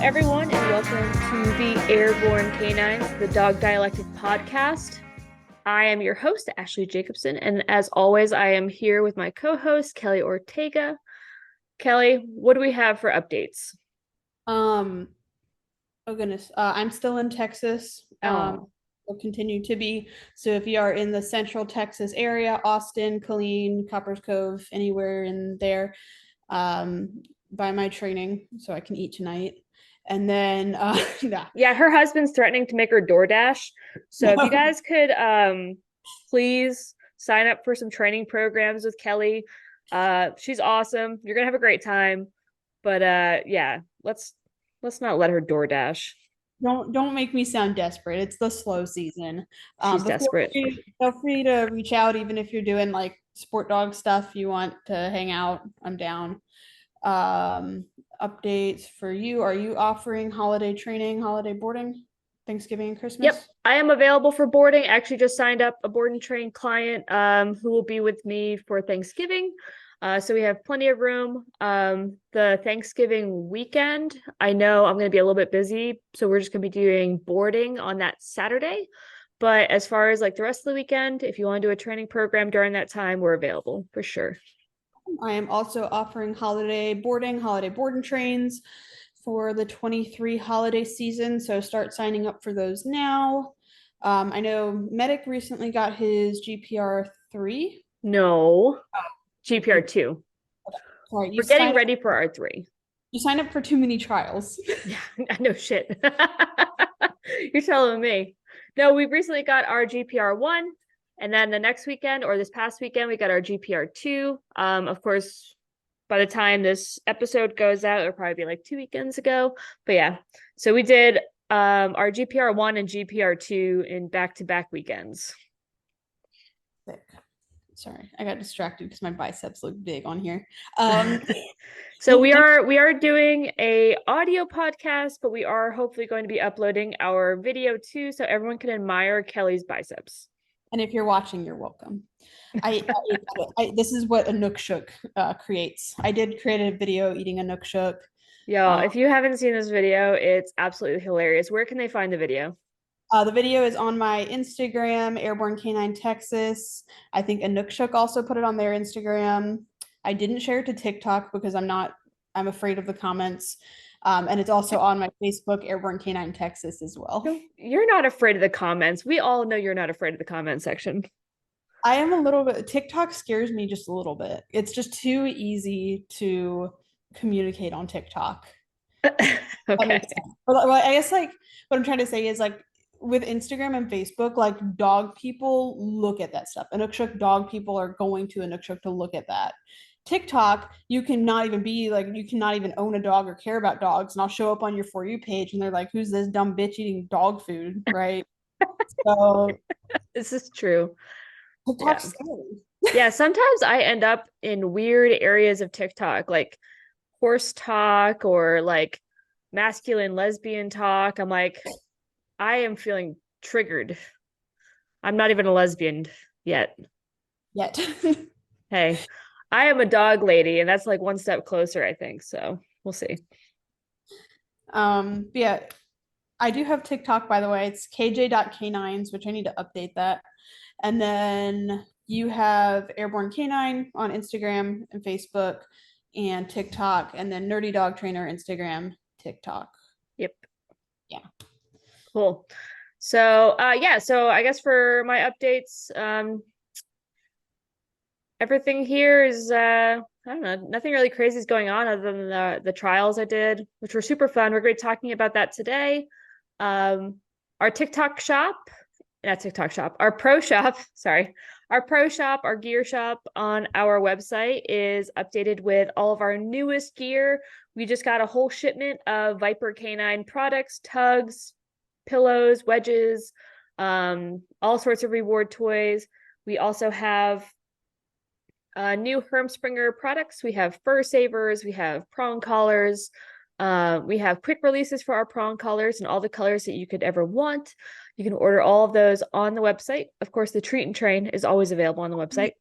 everyone, and welcome to the Airborne Canines, the Dog Dialectic Podcast. I am your host, Ashley Jacobson, and as always, I am here with my co-host, Kelly Ortega. Kelly, what do we have for updates? Oh goodness, I'm still in Texas. Will continue to be. So if you are in the Central Texas area, Austin, Killeen, Coppers Cove, anywhere in there, buy my training so I can eat tonight. And then Yeah, her husband's threatening to make her DoorDash. So if you guys could please sign up for some training programs with Kelly. She's awesome. You're gonna have a great time. But yeah, let's not let her DoorDash. Don't make me sound desperate. It's the slow season. She's desperate. Feel free to reach out, even if you're doing like sport dog stuff, you want to hang out, I'm down. Updates for you. Are you offering holiday training, holiday boarding, Thanksgiving and Christmas? Yep, I am available for boarding. I actually just signed up a board and train client who will be with me for Thanksgiving. So we have plenty of room. The Thanksgiving weekend, I know I'm going to be a little bit busy, so we're just going to be doing boarding on that Saturday. But as far as like the rest of the weekend, if you want to do a training program during that time, we're available for sure. I am also offering holiday board and trains for the 23 holiday season. So start signing up for those now. I know Medic recently got his GPR 3. No, GPR 2. Sorry, We're getting ready for our 3. You signed up for too many trials. Yeah, no shit. You're telling me. No, we recently got our GPR 1. And then the next weekend or this past weekend, we got our GPR 2. Of course, by the time this episode goes out, it'll probably be like 2 weekends ago. But yeah, so we did our GPR 1 and GPR 2 in back-to-back weekends. Sick. Sorry, I got distracted because my biceps look big on here. So we are doing a audio podcast, but we are hopefully going to be uploading our video too, so everyone can admire Kelly's biceps. And if you're watching, you're welcome. This is what a Nook Shook creates. I did create a video eating a Nook Shook. Yo, if you haven't seen this video, it's absolutely hilarious. Where can they find the video? The video is on my Instagram, Airborne Canine Texas. I think a Nook Shook also put it on their Instagram. I didn't share it to TikTok because I'm afraid of the comments. And it's also on my Facebook, Airborne Canine Texas as well. You're not afraid of the comments. We all know you're not afraid of the comment section. I am a little bit, TikTok scares me just a little bit. It's just too easy to communicate on TikTok. Okay. Well, I guess like what I'm trying to say is like with Instagram and Facebook, like dog people look at that stuff. Nook Shook dog people are going to Nook Shook to look at that. TikTok, you cannot even own a dog or care about dogs, and I'll show up on your For You page and they're like, who's this dumb bitch eating dog food, right? So this is true. TikTok's scary. Yeah, sometimes I end up in weird areas of TikTok, like horse talk or like masculine lesbian talk. I'm like, I am feeling triggered. I'm not even a lesbian yet. Hey, I am a dog lady, and that's like one step closer, I think. So we'll see. Yeah, I do have TikTok, by the way. It's kj.canines, which I need to update that. And then you have Airborne Canine on Instagram and Facebook and TikTok, and then Nerdy Dog Trainer, Instagram, TikTok. Yep. Yeah. Cool. So yeah, so I guess for my updates, everything here is I don't know, nothing really crazy is going on other than the trials I did, which were super fun. We're going to be talking about that today. Our TikTok shop, not TikTok shop, our pro shop, sorry. Our pro shop, our gear shop on our website is updated with all of our newest gear. We just got a whole shipment of Viper Canine products, tugs, pillows, wedges, all sorts of reward toys. We also have new Hermspringer products. We have fur savers, we have prong collars, we have quick releases for our prong collars and all the colors that you could ever want. You can order all of those on the website. Of course, the treat and train is always available on the website.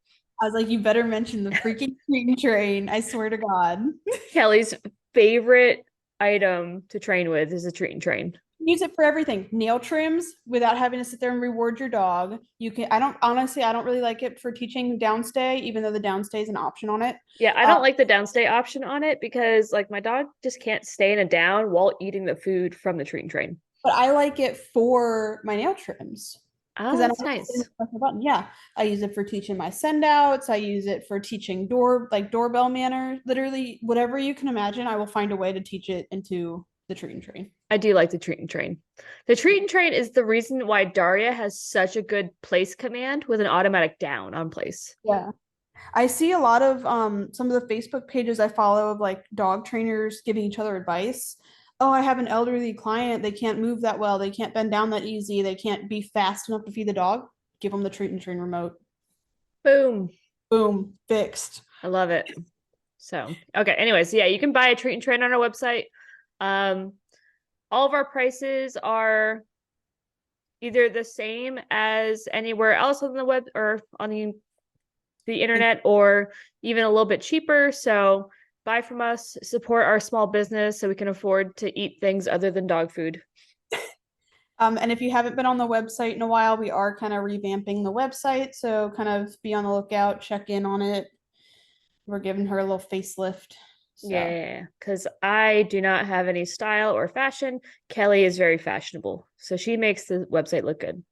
I was like, you better mention the freaking treat and train. I swear to God. Kelly's favorite item to train with is a treat and train. Use it for everything. Nail trims without having to sit there and reward your dog. You can, I don't, honestly, I don't really like it for teaching downstay, even though the downstay is an option on it. Yeah, I don't like the downstay option on it because like my dog just can't stay in a down while eating the food from the treat and train. But I like it for my nail trims because Oh, I don't that's have to sit and nice. press the button. Yeah, I use it for teaching my send outs. I use it for teaching doorbell manner. Literally, whatever you can imagine, I will find a way to teach it into the treat and train. I do like the treat and train. The treat and train is the reason why Daria has such a good place command with an automatic down on place. Yeah. I see a lot of some of the Facebook pages I follow of like dog trainers giving each other advice. Oh, I have an elderly client. They can't move that well. They can't bend down that easy. They can't be fast enough to feed the dog. Give them the treat and train remote. Boom. Boom, fixed. I love it. So, okay. Anyways, yeah, you can buy a treat and train on our website. Um, all of our prices are either the same as anywhere else on the web or on the internet, or even a little bit cheaper. So buy from us, support our small business so we can afford to eat things other than dog food. And if you haven't been on the website in a while, we are kind of revamping the website. So kind of be on the lookout, check in on it. We're giving her a little facelift. So Yeah, because I do not have any style or fashion. Kelly is very fashionable, so she makes the website look good.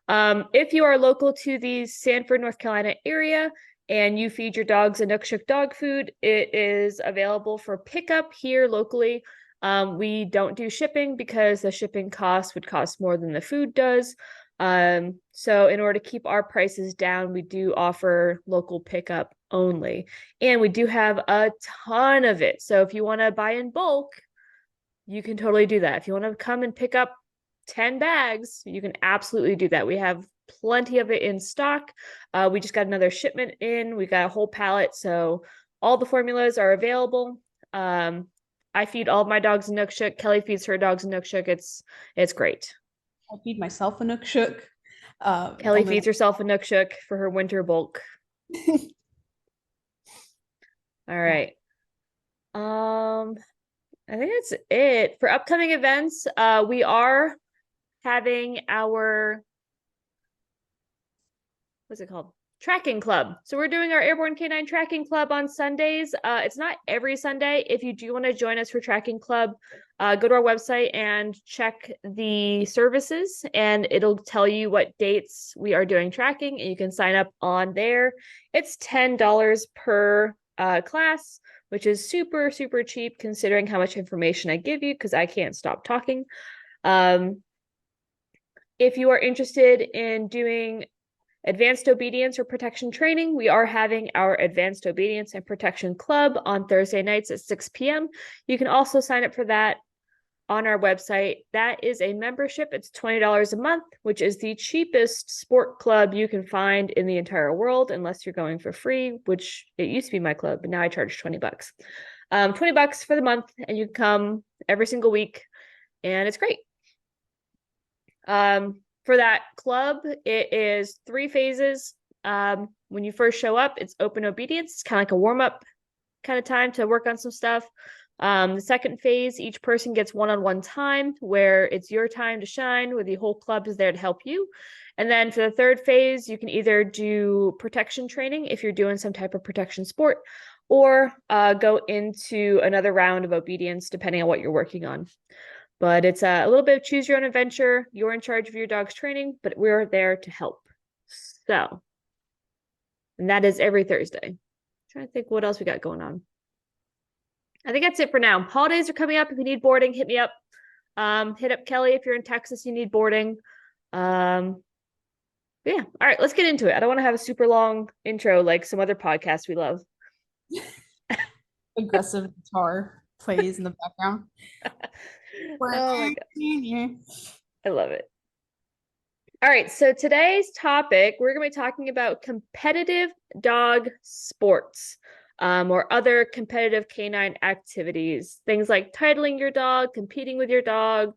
If you are local to the Sanford, North Carolina area and you feed your dogs Inukshuk dog food, it is available for pickup here locally. We don't do shipping because the shipping cost would cost more than the food does. So in order to keep our prices down, we do offer local pickup only. And we do have a ton of it. So if you want to buy in bulk, you can totally do that. If you want to come and pick up 10 bags, you can absolutely do that. We have plenty of it in stock. We just got another shipment in. We got a whole pallet. So all the formulas are available. I feed all of my dogs Inukshuk. Kelly feeds her dogs Inukshuk. It's great. I feed myself a Nook Shook. Kelly feeds herself Inukshuk for her winter bulk. All right. I think that's it for upcoming events. We are having our what's it called? Tracking club. So we're doing our Airborne Canine Tracking Club on Sundays. It's not every Sunday. If you do want to join us for Tracking Club, go to our website and check the services, and it'll tell you what dates we are doing tracking, and you can sign up on there. It's $10 per class, which is super, super cheap considering how much information I give you because I can't stop talking. If you are interested in doing advanced obedience or protection training, we are having our advanced obedience and protection club on Thursday nights at 6 p.m. You can also sign up for that on our website. That is a membership. It's $20 a month, which is the cheapest sport club you can find in the entire world, unless you're going for free, which it used to be my club, but now I charge $20. $20 for the month, and you can come every single week, and it's great. For that club, it is 3 phases. When you first show up, it's open obedience. It's kind of like a warm-up kind of time to work on some stuff. The second phase, each person gets one-on-one time where it's your time to shine, where the whole club is there to help you. And then for the third phase, you can either do protection training if you're doing some type of protection sport, or go into another round of obedience, depending on what you're working on. But it's a little bit of choose your own adventure. You're in charge of your dog's training, but we're there to help. So, and that is every Thursday. I'm trying to think what else we got going on. I think that's it for now. Holidays are coming up. If you need boarding, hit me up. Hit up Kelly if you're in Texas, you need boarding. Yeah. All right, let's get into it. I don't want to have a super long intro like some other podcasts we love. Aggressive guitar plays in the background. Oh my God. I love it. All right, so today's topic, we're going to be talking about competitive dog sports, or other competitive canine activities, things like titling your dog, competing with your dog,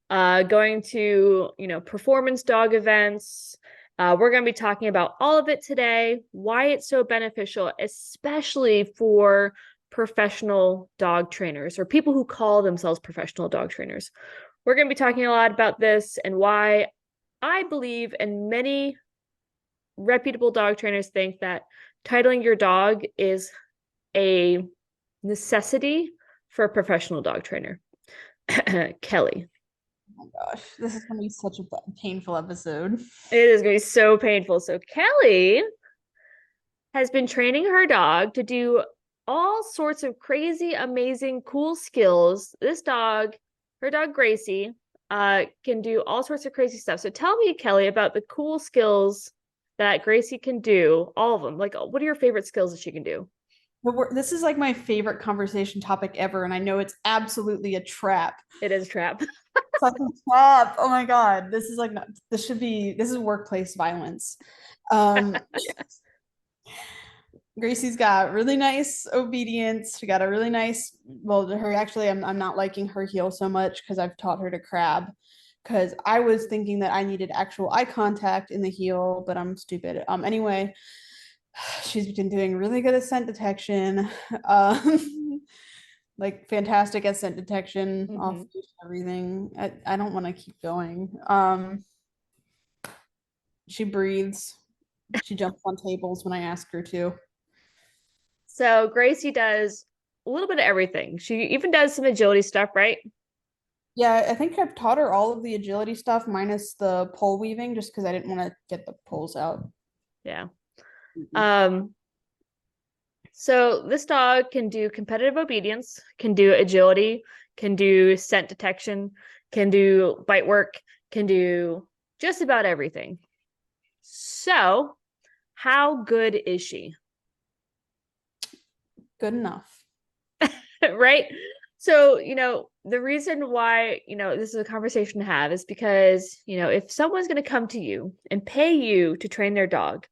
going to, performance dog events. We're going to be talking about all of it today, why it's so beneficial, especially for professional dog trainers or people who call themselves professional dog trainers. We're going to be talking a lot about this and why I believe, and many reputable dog trainers think, that titling your dog is a necessity for a professional dog trainer. Kelly. Oh my gosh, this is going to be such a painful episode. It is going to be so painful. So, Kelly has been training her dog to do all sorts of crazy, amazing, cool skills. This dog, her dog Gracie, can do all sorts of crazy stuff. So tell me, Kelly, about the cool skills that Gracie can do, all of them. Like, what are your favorite skills that she can do? This is like my favorite conversation topic ever, and I know it's absolutely a trap. It is a trap. It's like a trap. Oh my God. This is like, this is workplace violence. Um, Gracie's got really nice obedience. She got a really nice, well, her actually, I'm not liking her heel so much because I've taught her to crab. Because I was thinking that I needed actual eye contact in the heel, but I'm stupid. Anyway, she's been doing really good at scent detection. Like fantastic at scent detection off everything. I don't want to keep going. She breathes. She jumps on tables when I ask her to. So Gracie does a little bit of everything. She even does some agility stuff, right? Yeah, I think I've taught her all of the agility stuff minus the pole weaving just because I didn't want to get the poles out. Yeah. So this dog can do competitive obedience, can do agility, can do scent detection, can do bite work, can do just about everything. So, how good is she? Good enough. Right? So, the reason why, this is a conversation to have is because, if someone's going to come to you and pay you to train their dog,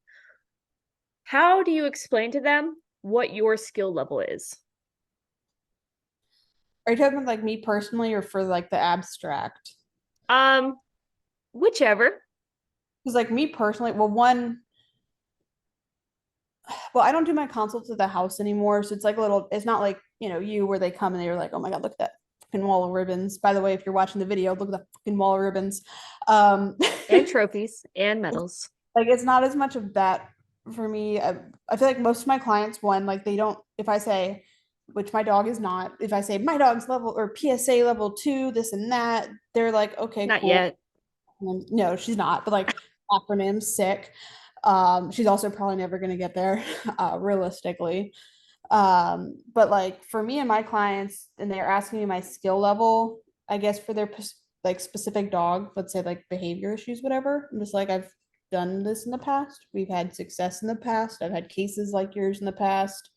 how do you explain to them what your skill level is? Are you talking about like me personally or for like the abstract? Whichever. Because like me personally, well, I don't do my consults at the house anymore. So it's like a little, it's not like, you where they come and they're like, oh my God, look at that fucking wall of ribbons. By the way, if you're watching the video, look at the fucking wall of ribbons. And trophies and medals. Like it's not as much of that for me. I feel like most of my clients, like they don't, if I say, which my dog is not, if I say my dog's level or PSA level 2, this and that, they're like, okay, Not cool. yet. No, she's not, but like acronyms, sick. She's also probably never going to get there, realistically. But like for me and my clients, and they're asking me my skill level, I guess for their like specific dog, let's say like behavior issues, whatever. I'm just like, I've done this in the past. We've had success in the past. I've had cases like yours in the past.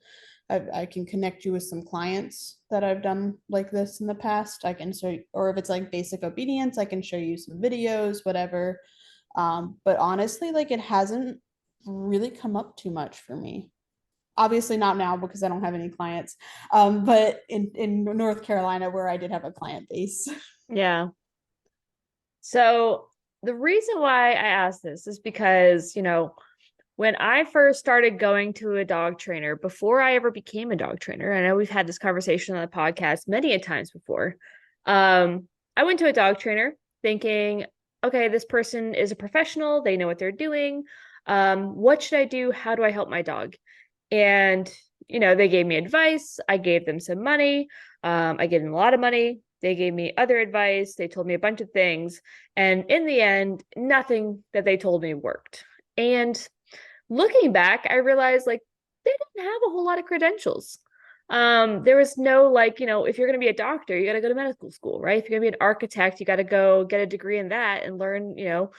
I can connect you with some clients that I've done like this in the past. I can show, or if it's like basic obedience, I can show you some videos, whatever. But honestly, like it hasn't really come up too much for me. Obviously not now because I don't have any clients. But in North Carolina where I did have a client base. Yeah. So the reason why I asked this is because, when I first started going to a dog trainer, before I ever became a dog trainer, I know we've had this conversation on the podcast many a times before. I went to a dog trainer thinking, okay, this person is a professional. They know what they're doing. What should I do? How do I help my dog? And, they gave me advice. I gave them some money. I gave them a lot of money. They gave me other advice. They told me a bunch of things. And in the end, nothing that they told me worked. And looking back, I realized like they didn't have a whole lot of credentials. There was no like, if you're going to be a doctor, you got to go to medical school, right? If you're going to be an architect, you got to go get a degree in that and learn, you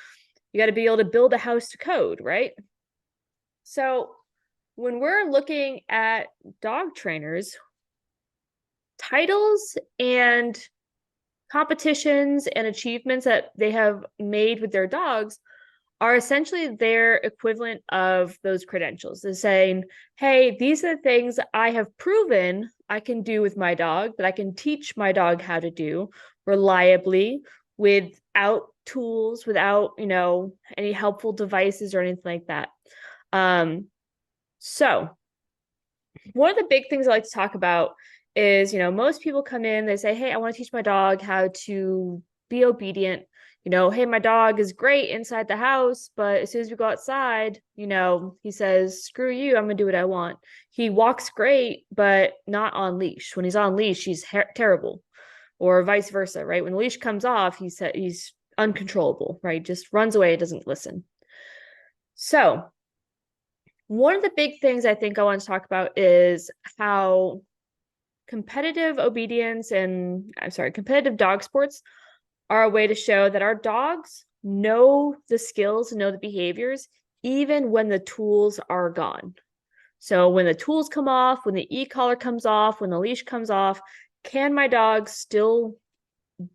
got to be able to build a house to code, right? So when we're looking at dog trainers, titles and competitions and achievements that they have made with their dogs are essentially their equivalent of those credentials. They're saying, hey, these are the things I have proven I can do with my dog, that I can teach my dog how to do reliably without tools, without, any helpful devices or anything like that. So one of the big things I like to talk about is, most people come in, they say, hey, I want to teach my dog how to be obedient. Hey, my dog is great inside the house, but as soon as we go outside, he says, screw you, I'm gonna do what I want. He walks great, but not on leash. When he's on leash, he's terrible, or vice versa, right? When the leash comes off, he's uncontrollable, right? Just runs away, doesn't listen. So one of the big things I think I want to talk about is how competitive dog sports are a way to show that our dogs know the skills, know the behaviors, even when the tools are gone. So when the tools come off, when the e-collar comes off, when the leash comes off, can my dogs still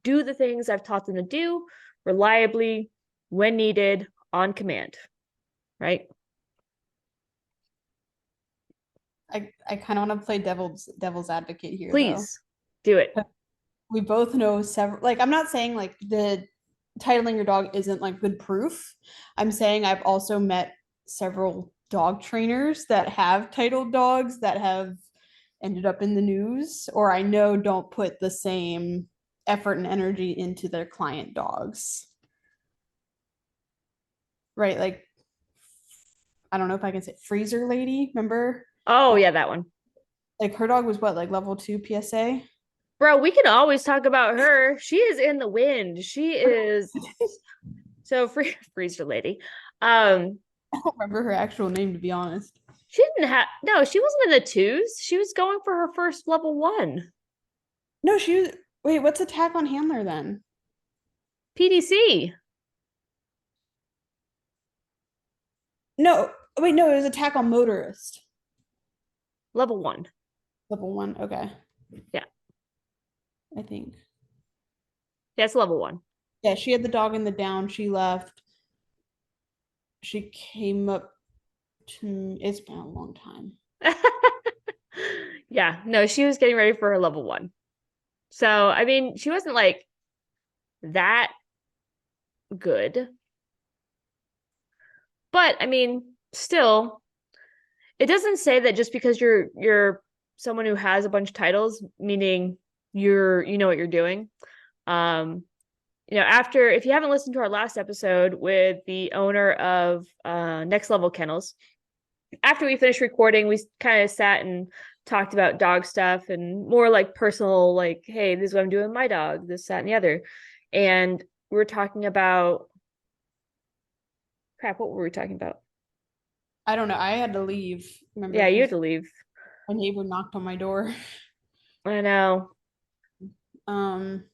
do the things I've taught them to do reliably, when needed, on command, right? I kind of want to play devil's advocate here though. Please do it. We both know several, like I'm not saying like the titling your dog isn't like good proof. I'm saying I've also met several dog trainers that have titled dogs that have ended up in the news, or I know don't put the same effort and energy into their client dogs. Right? Like, I don't know if I can say Freezer Lady, remember? Oh, yeah, that one. Like her dog was what, like level 2 PSA? Bro, we can always talk about her. She is in the wind. She is so freezer lady. I don't remember her actual name to be honest. She didn't have no, she wasn't in the twos. She was going for her first level one. No, she was, wait, what's attack on handler then? PDC No, wait, no, it was attack on motorist. level one. Level 1. Okay. Yeah. I think. That's level one. Yeah, she had the dog in the down. She left. She came up to, it's been a long time. Yeah, no, she was getting ready for her level one. So, I mean, she wasn't like that good. But I mean, still, it doesn't say that just because you're someone who has a bunch of titles, meaning you know what you're doing. Um, after if you haven't listened to our last episode with the owner of Next Level Kennels, after we finished recording, we kind of sat and talked about dog stuff and more like personal, like, hey, this is what I'm doing with my dog, this, that, and the other. And we were talking about crap, what were we talking about? I don't know. I had to leave. Remember, Yeah, you had because to leave. my neighbor knocked on my door. I know. Um,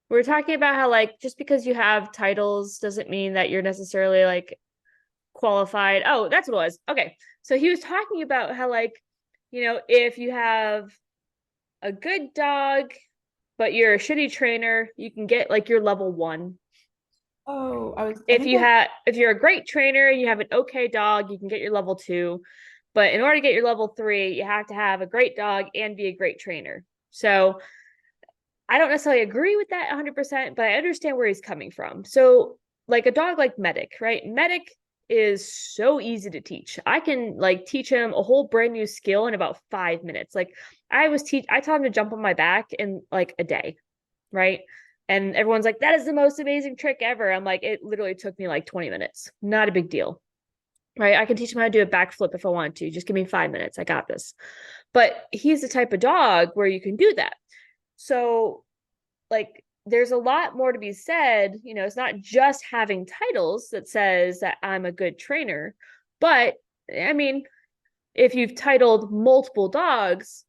We were talking about how like just because you have titles doesn't mean that you're necessarily like qualified. Oh, that's what it was. Okay. So he was talking about how like, if you have a good dog, but you're a shitty trainer, you can get like your level one. oh, I If think you that, have if you're a great trainer and you have an okay dog, you can get your level two. But in order to get your level three, you have to have a great dog and be a great trainer. So I don't necessarily agree with that 100%, but I understand where he's coming from. So, like a dog like Medic, right? Medic is so easy to teach. I can like teach him a whole brand new skill in about 5 minutes. Like I taught him to jump on my back in like a day, right? And everyone's like, that is the most amazing trick ever. I'm like, it literally took me like 20 minutes. Not a big deal. Right. I can teach him how to do a backflip if I want to. Just give me 5 minutes. I got this. But he's the type of dog where you can do that. So, like, there's a lot more to be said. It's not just having titles that says that I'm a good trainer, but I mean, if you've titled multiple dogs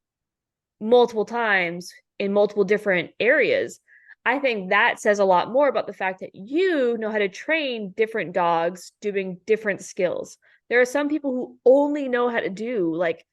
multiple times in multiple different areas, I think that says a lot more about the fact that you know how to train different dogs doing different skills. There are some people who only know how to do like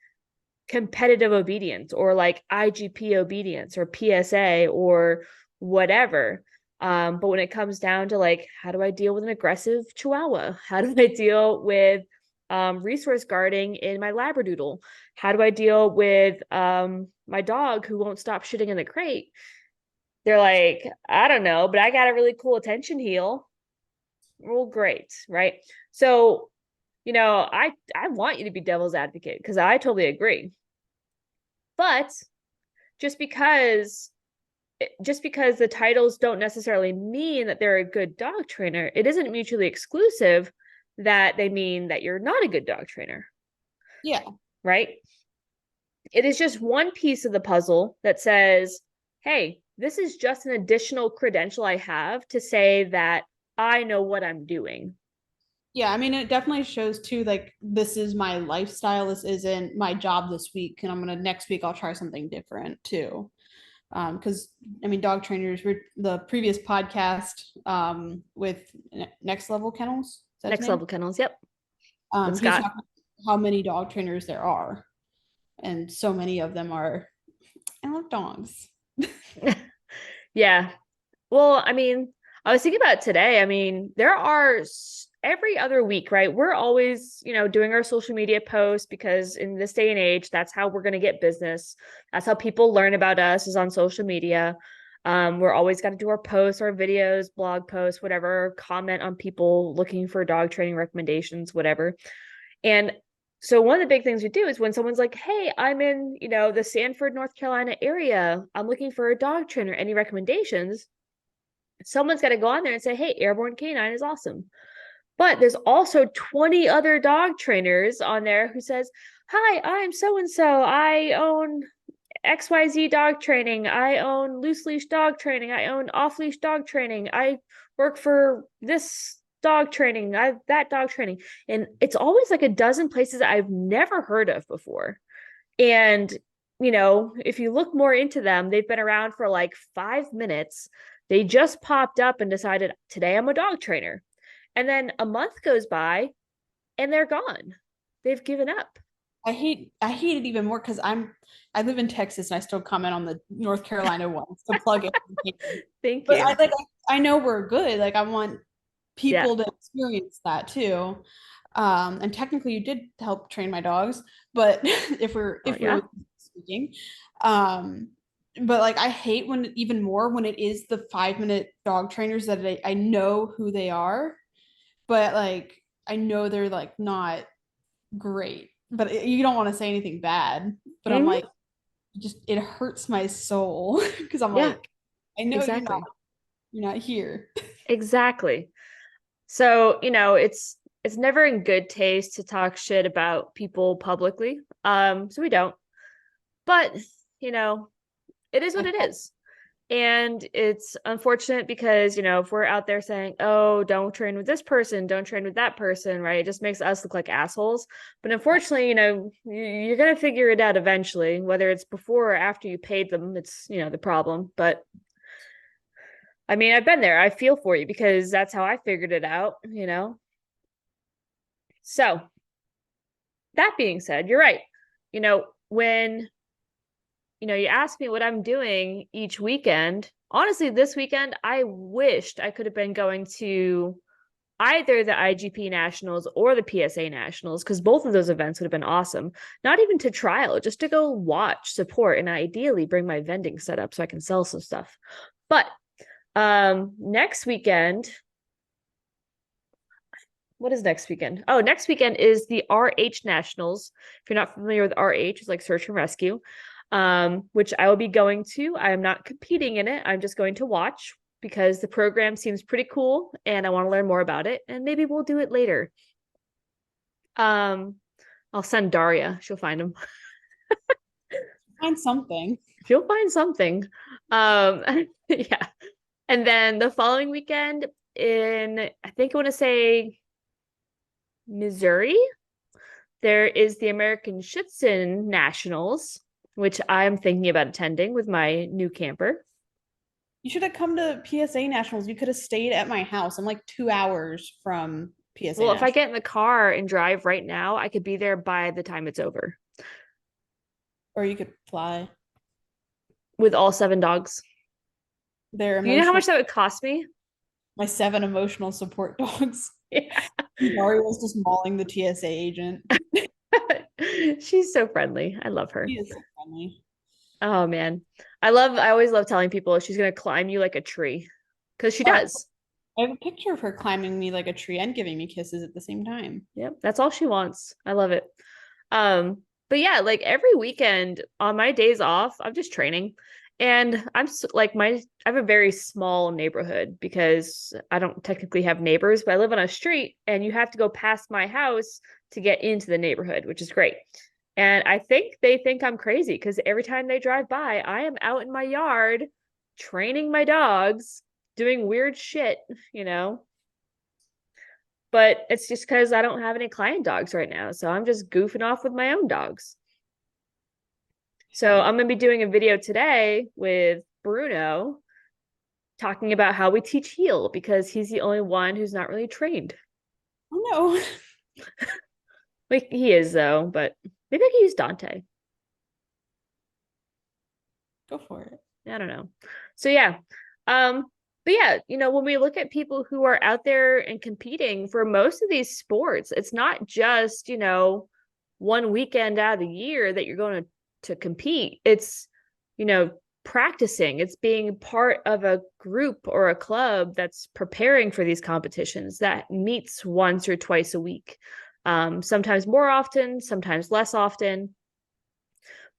competitive obedience or like IGP obedience or PSA or whatever. But when it comes down to like, how do I deal with an aggressive Chihuahua? How do I deal with resource guarding in my Labradoodle? How do I deal with my dog who won't stop shitting in the crate? They're like, I don't know, but I got a really cool attention heel. Well, great, right? So I want you to be devil's advocate because I totally agree. But just because just because the titles don't necessarily mean that they're a good dog trainer, it isn't mutually exclusive that they mean that you're not a good dog trainer, Yeah. right? It is just one piece of the puzzle that says, hey, this is just an additional credential I have to say that I know what I'm doing. Yeah, I mean, it definitely shows too, like, this is my lifestyle. This isn't my job this week. And next week, I'll try something different too. Because I mean, dog trainers, the previous podcast with Next Level Kennels, is that his Next name? level kennels. Yep. With He was Scott. talking about how many dog trainers there are. And so many of them are, I love dogs. Yeah. Well, I mean, I was thinking about it today. I mean, there are every other week, right? We're always, doing our social media posts because in this day and age, that's how we're going to get business. That's how people learn about us is on social media. We're always got to do our posts, our videos, blog posts, whatever, comment on people looking for dog training recommendations, whatever. And so one of the big things we do is when someone's like, hey, I'm in, the Sanford, North Carolina area. I'm looking for a dog trainer. Any recommendations? Someone's got to go on there and say, hey, Airborne Canine is awesome. But there's also 20 other dog trainers on there who says, hi, I'm so and so. I own XYZ dog training. I own loose leash dog training. I own off leash dog training. I work for this dog training. That dog training. And it's always like a dozen places I've never heard of before. And, if you look more into them, they've been around for like 5 minutes. They just popped up and decided, today I'm a dog trainer. And then a month goes by and they're gone. They've given up. I hate it even more because I live in Texas and I still comment on the North Carolina ones to plug it. Thank But you. I know we're good. Like I want Yeah. people to experience that too. And technically you did help train my dogs, but Oh, if we're yeah. speaking. Um but like I hate when even more when it is the 5 minute dog trainers that I know who they are, but like I know they're like not great. But you don't want to say anything bad. But I'm Mm-hmm. like, just it hurts my soul because I'm Yeah, like, I know exactly. you're not here. Exactly. So, it's never in good taste to talk shit about people publicly. So we don't. But, you know, it is what it is. And it's unfortunate because, if we're out there saying, oh, don't train with this person, don't train with that person, right? It just makes us look like assholes. But unfortunately, you're going to figure it out eventually, whether it's before or after you paid them. It's, the problem. But I mean, I've been there. I feel for you because that's how I figured it out. So that being said, you're right. When you ask me what I'm doing each weekend. Honestly, this weekend, I wished I could have been going to either the IGP Nationals or the PSA Nationals because both of those events would have been awesome. Not even to trial, just to go watch, support, and ideally bring my vending set up so I can sell some stuff. But next weekend, what is next weekend? Oh, next weekend is the RH Nationals. If you're not familiar with RH, it's like search and rescue, which I will be going to. I am not competing in it. I'm just going to watch because the program seems pretty cool and I want to learn more about it. And maybe we'll do it later. Um, I'll send Daria. She'll find him. Find something. She'll find something. Yeah. And then the following weekend I think I want to say Missouri. There is the American Schützen Nationals, which I'm thinking about attending with my new camper. You should have come to PSA Nationals. You could have stayed at my house. I'm like 2 hours from PSA Well, if I Nationals. get in the car and drive right now, I could be there by the time it's over Or you could fly. with all 7 dogs. They're Do you know how emotional. much that would cost me? My 7 emotional support dogs. Yeah. Ari was just mauling the TSA agent. She's so friendly. I love her. He is so friendly. Oh man. I always love telling people she's gonna climb you like a tree. Because she Oh, does. I have a picture of her climbing me like a tree and giving me kisses at the same time. Yep, that's all she wants. I love it. But yeah, like every weekend on my days off, I'm just training. And like I have a very small neighborhood because I don't technically have neighbors, but I live on a street and you have to go past my house to get into the neighborhood, which is great. And I think they think I'm crazy because every time they drive by, I am out in my yard training my dogs, doing weird shit, you know? But it's just because I don't have any client dogs right now. So I'm just goofing off with my own dogs. So Yeah. I'm going to be doing a video today with Bruno talking about how we teach heel because he's the only one who's not really trained. Oh no. Like he is though, but maybe I could use Dante. Go for it. I don't know. So yeah. But yeah, when we look at people who are out there and competing for most of these sports, it's not just, one weekend out of the year that you're going to compete. It's, you know, practicing, it's being part of a group or a club that's preparing for these competitions that meets once or twice a week. Sometimes more often, sometimes less often.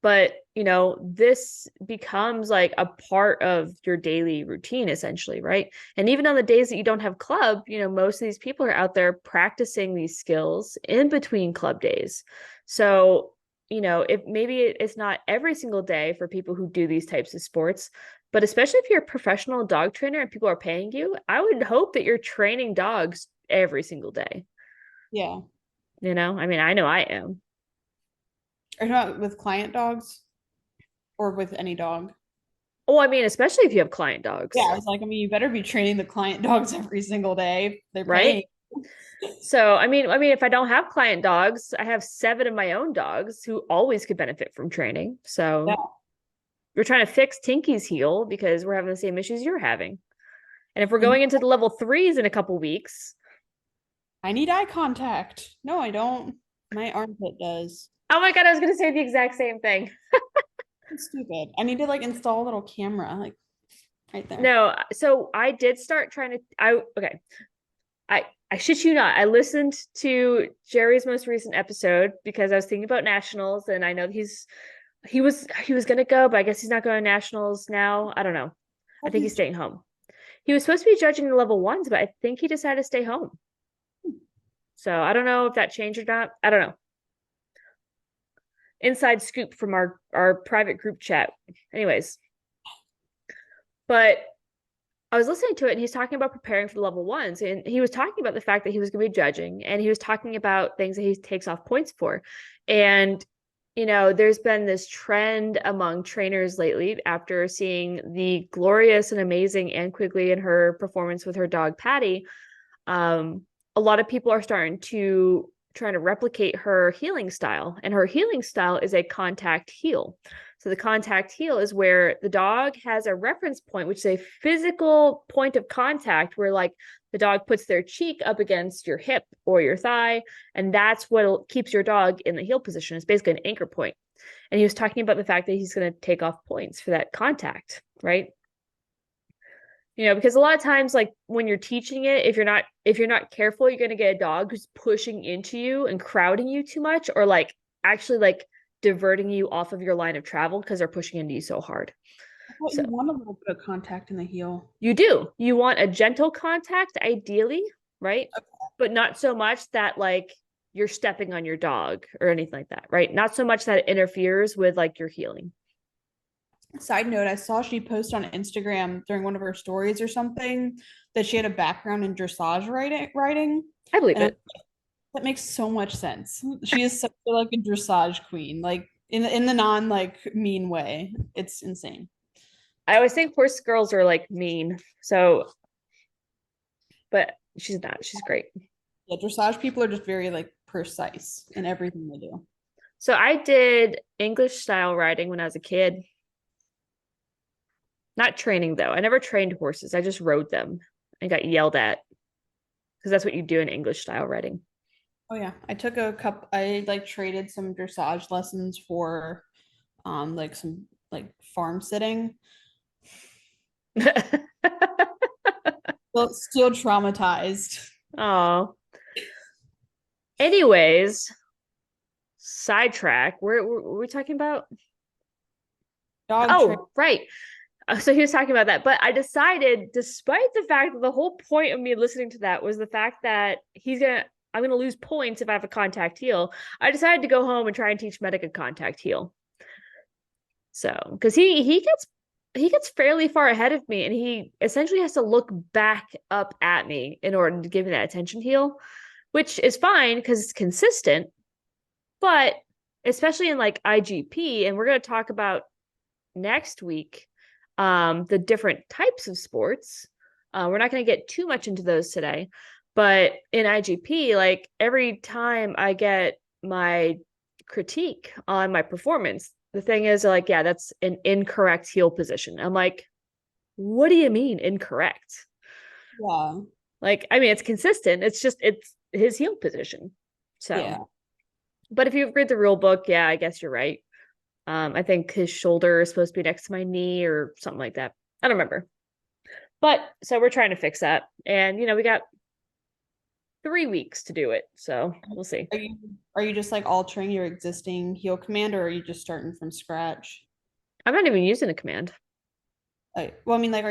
But, this becomes like a part of your daily routine, essentially, right? And even on the days that you don't have club, most of these people are out there practicing these skills in between club days. So, if maybe it's not every single day for people who do these types of sports, but especially if you're a professional dog trainer and people are paying you, I would hope that you're training dogs every single day. Yeah. I mean, I know I am. Are you not with client dogs or with any dog? Oh, I mean, especially if you have client Yeah, dogs, I was like, I mean, you better be training the client dogs every single day. They're right? paying. So, I mean, if I don't have client dogs, I have 7 of my own dogs who always could benefit from training. Yeah. So, we're trying to fix Tinky's heel because we're having the same issues you're having. And if we're I need, going into the level 3s in a couple weeks, I need eye contact. No, I don't. My armpit does. oh my God, I was going to say the exact same thing. It's stupid. I need to like install a little camera like right there. No, so I did start trying to okay. I shit you not. I listened to Jerry's most recent episode because I was thinking about nationals and I know he was gonna go, but I guess he's not going to nationals now. I don't know. I think he's staying home. He was supposed to be judging the level 1s, but I think he decided to stay home. So I don't know if that changed or not. I don't know. Inside scoop from our private group chat. Anyways, but I was listening to it and he's talking about preparing for the level 1s and he was talking about the fact that he was going to be judging and he was talking about things that he takes off points for. And there's been this trend among trainers lately after seeing the glorious and amazing Anne Quigley and her performance with her dog Patty. A lot of people are starting to trying to replicate her healing style, and her healing style is a contact heel. So the contact heel is where the dog has a reference point, which is a physical point of contact where like the dog puts their cheek up against your hip or your thigh, and that's what keeps your dog in the heel position. It's basically an anchor point. And he was talking about the fact that he's going to take off points for that contact, right? Because a lot of times like when you're teaching it, if you're not careful, you're going to get a dog who's pushing into you and crowding you too much, or like actually like diverting you off of your line of travel because they're pushing into you so hard. Well, So you want a little bit of contact in the heel. you want a gentle contact ideally, right? But not so much that like you're stepping on your dog or anything like that, right? Not so much that it interferes with like your healing. Side note, I saw she posted on Instagram during one of her stories or something that she had a background in dressage writing, I believe and it. that makes so much sense. She is such a, like a dressage queen, like in the non like mean way. It's insane. I always think horse girls are like mean. So, but she's not. She's great. Yeah, dressage people are just very like precise in everything they do. So I did English style riding when I was a kid. Not training though. I never trained horses. I just rode them and got yelled at because that's what you do in English style riding. Oh yeah, I took a cup. I like traded some dressage lessons for like some like farm sitting. Still traumatized. Oh, anyways, sidetrack. Where were we talking about? Dog train. Oh, right. So he was talking about that, but I decided, despite the fact that the whole point of me listening to that was the fact that I'm gonna lose points if I have a contact heel. I decided to go home and try and teach Medic a contact heel. So, because he gets fairly far ahead of me, and he essentially has to look back up at me in order to give me that attention heel, which is fine because it's consistent. But especially in like IGP, and we're gonna talk about next week the different types of sports. We're not going to get too much into those today, but in IGP, like every time I get my critique on my performance, the thing is like, yeah, that's an incorrect heel position. I'm like, what do you mean incorrect? Yeah. Like, I mean, it's consistent. It's his heel position. So, Yeah. but if you've read the rule book, yeah, I guess you're right. I think his shoulder is supposed to be next to my knee or something like that. I don't remember. But so we're trying to fix that. And we got 3 weeks to do it. So we'll see. Are you just like altering your existing heel command, or are you just starting from scratch? I'm not even using a command. Well, I mean, like,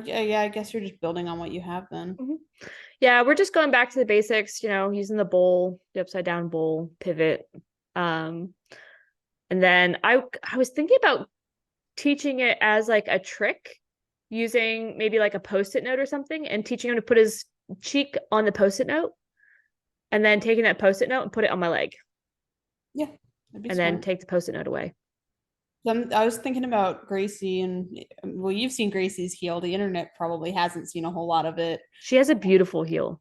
yeah, I guess you're just building on what you have then. Mm-hmm. Yeah, we're just going back to the basics, using the bowl, the upside down bowl, pivot. Um, and then I was thinking about teaching it as like a trick, using maybe like a post-it note or something, and teaching him to put his cheek on the post-it note, and then taking that post-it note and put it on my leg, Yeah, that'd be and then smart. take the post-it note away. I was thinking about Gracie, and well, you've seen Gracie's heel. The internet probably hasn't seen a whole lot of it. She has a beautiful heel.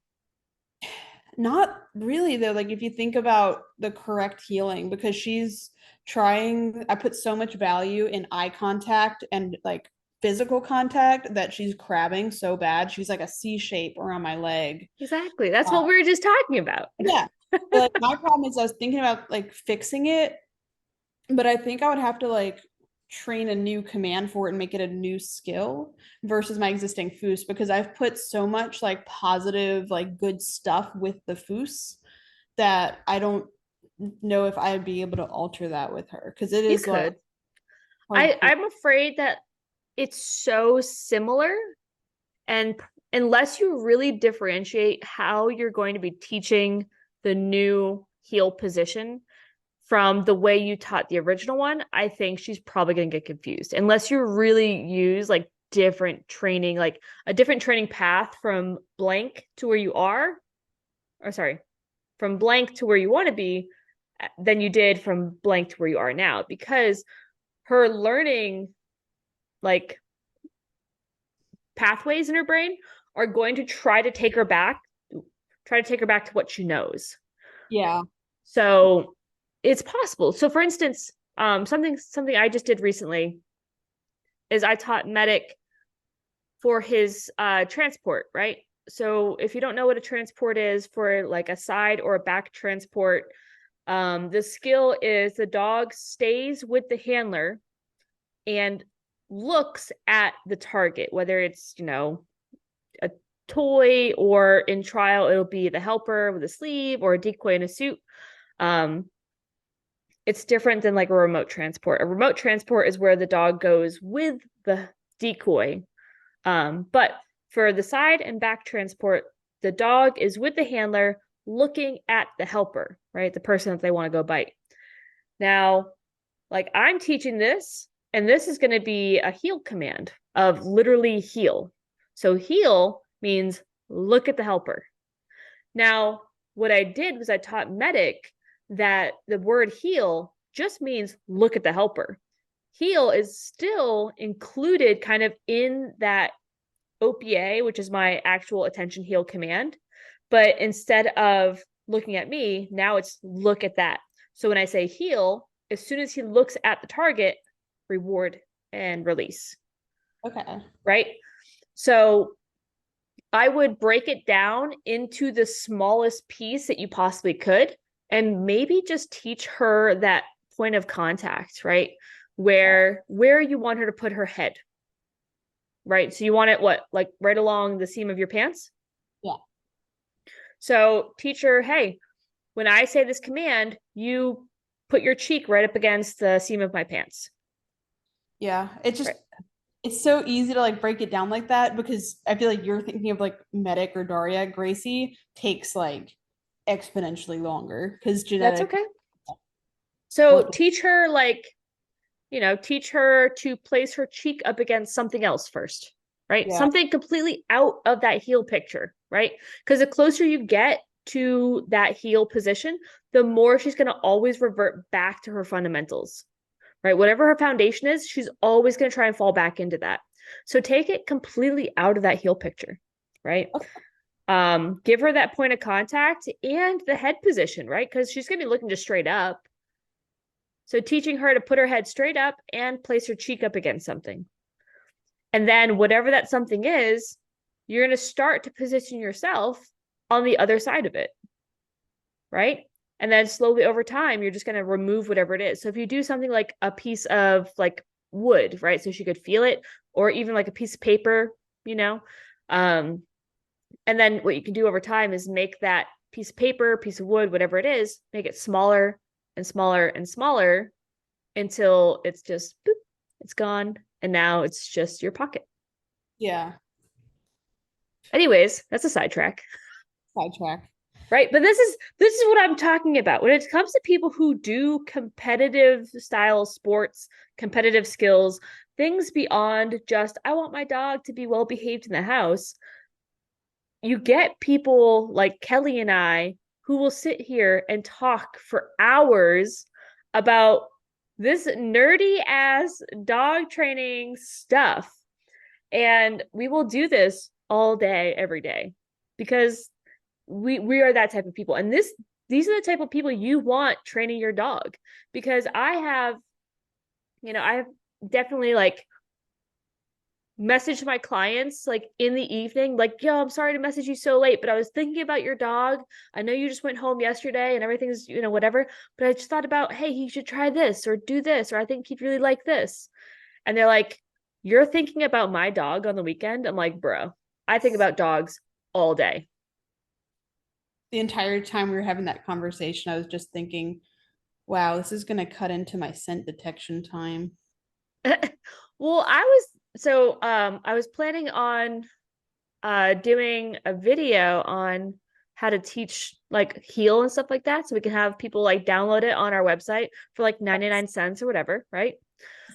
Not really though. Like if you think about the correct healing, because she's trying, I put so much value in eye contact and like physical contact that she's crabbing so bad. She's like a C shape around my leg. Exactly. That's Uh, what we were just talking about. yeah. But like my problem is I was thinking about like fixing it, but I think I would have to like train a new command for it and make it a new skill versus my existing foos, because I've put so much like positive, like good stuff with the foos that I don't know if I'd be able to alter that with her, because it You is like could. hard. I'm afraid that it's so similar, and unless you really differentiate how you're going to be teaching the new heel position from the way you taught the original one, I think she's probably going to get confused unless you really use like different training, like a different training path from blank to where you are, or sorry, from blank to where you want to be than you did from blank to where you are now, because her learning like pathways in her brain are going to try to take her back to what she knows. Yeah. So it's possible. So for instance, something I just did recently is I taught Medic for his transport, right? So if you don't know what a transport is for like a side or a back transport, the skill is the dog stays with the handler and looks at the target, whether it's, a toy, or in trial, it'll be the helper with a sleeve or a decoy in a suit. Um, it's different than like a remote transport. A remote transport is where the dog goes with the decoy. But for the side and back transport, the dog is with the handler looking at the helper, right? The person that they want to go bite. Now, like I'm teaching this, and this is going to be a heel command of literally heel. So heel means look at the helper. Now, what I did was I taught Medic that the word heel just means look at the helper. Heel is still included kind of in that OPA, which is my actual attention heel command. But instead of looking at me, now it's look at that. So when I say heel, as soon as he looks at the target, reward and release. Okay. Right. So I would break it down into the smallest piece that you possibly could, and maybe just teach her that point of contact, right? Where you want her to put her head. right? So you want it what, like right along the seam of your pants? Yeah. So teach her, hey, when I say this command, you put your cheek right up against the seam of my pants. Yeah. It's just Right. it's so easy to like break it down like that because I feel like you're thinking of like Medic or Daria. Gracie takes like exponentially longer because That's genetic okay. So work. teach her like, teach her to place her cheek up against something else first, right? Yeah. Something completely out of that heel picture, right? Because the closer you get to that heel position, the more she's going to always revert back to her fundamentals, right? Whatever her foundation is, she's always going to try and fall back into that. So take it completely out of that heel picture, right? Okay. Give her that point of contact and the head position, right? Because she's going to be looking just straight up. So teaching her to put her head straight up and place her cheek up against something. And then whatever that something is, you're going to start to position yourself on the other side of it, right? And then slowly over time, you're just going to remove whatever it is. So if you do something like a piece of like wood, right? So she could feel it, or even like a piece of paper, you know? Um, and then what you can do over time is make that piece of paper, piece of wood, whatever it is, make it smaller and smaller and smaller until it's just boop, it's gone. And now it's just your pocket. Yeah. Anyways, that's a sidetrack, Sidetrack. right? But this is what I'm talking about. When it comes to people who do competitive style sports, competitive skills, things beyond just I want my dog to be well behaved in the house, you get people like Kelly and I who will sit here and talk for hours about this nerdy ass dog training stuff. And we will do this all day, every day, because we are that type of people. And these are the type of people you want training your dog. Because I have definitely like messaged my clients like in the evening, like, yo, I'm sorry to message you so late, but I was thinking about your dog. I know you just went home yesterday and everything's, whatever, but I just thought about, hey, he should try this or do this, or I think he'd really like this. And they're like, you're thinking about my dog on the weekend? I'm like, bro, I think about dogs all day. The entire time we were having that conversation, I was just thinking, wow, this is gonna cut into my scent detection time. Well, I was planning on doing a video on how to teach like heel and stuff like that, so we can have people like download it on our website for like 99 cents or whatever, right?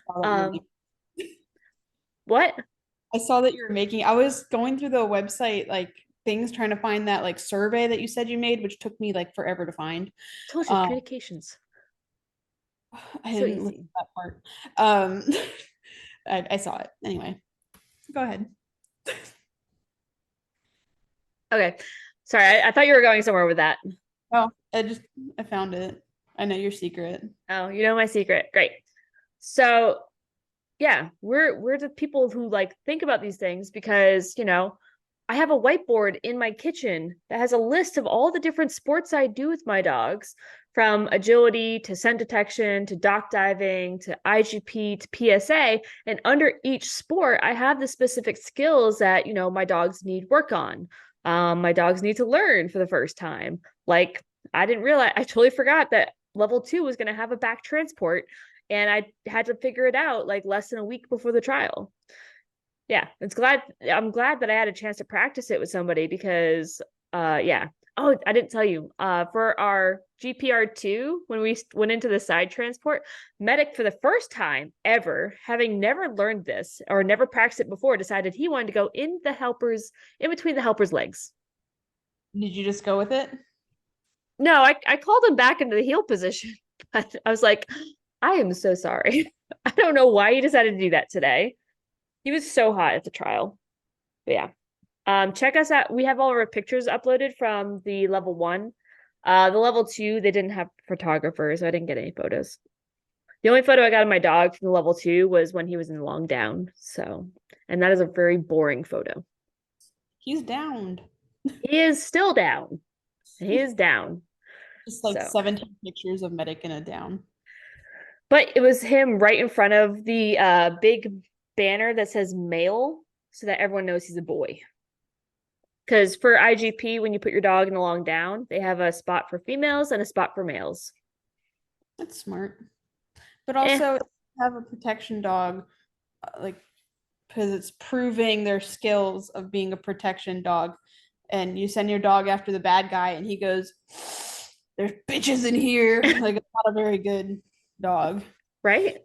I saw that you were Um, what? I saw that you were making. I was going through the website like things trying to find that like survey that you said you made, which took me like forever to find. Told you Um, communications. I So didn't look easy. at that part. Um, I saw it anyway. Go ahead. Okay. Sorry, I thought you were going somewhere with that. Oh, I found it. I know your secret. Oh, you know my secret. Great. So yeah, we're the people who like think about these things because, I have a whiteboard in my kitchen that has a list of all the different sports I do with my dogs, from agility to scent detection to dock diving to IGP to PSA. And under each sport, I have the specific skills that, my dogs need work on. My dogs need to learn for the first time. Like, I totally forgot that level 2 was going to have a back transport, and I had to figure it out like less than a week before the trial. Yeah, I'm glad that I had a chance to practice it with somebody because yeah. Oh, I didn't tell you. For our GPR2, when we went into the side transport, Medic for the first time ever, having never learned this or never practiced it before, decided he wanted to go in between the helper's legs. Did you just go with it? No, I called him back into the heel position. But I was like, I am so sorry. I don't know why he decided to do that today. He was so hot at the trial. But yeah. Check us out. We have all of our pictures uploaded from the level 1. The level 2, they didn't have photographers, so I didn't get any photos. The only photo I got of my dog from the level 2 was when he was in long down. So, and that is a very boring photo. He's downed. He is still down. He is down. Just like So, 17 pictures of Medic in a down. but it was him right in front of the big banner that says male. so that everyone knows he's a boy. Because for IGP, when you put your dog in a long down, they have a spot for females and a spot for males. That's smart. But Eh, also have a protection dog, like because it's proving their skills of being a protection dog. And you send your dog after the bad guy, and he goes, "There's bitches in here." Like it's not a very good dog, right?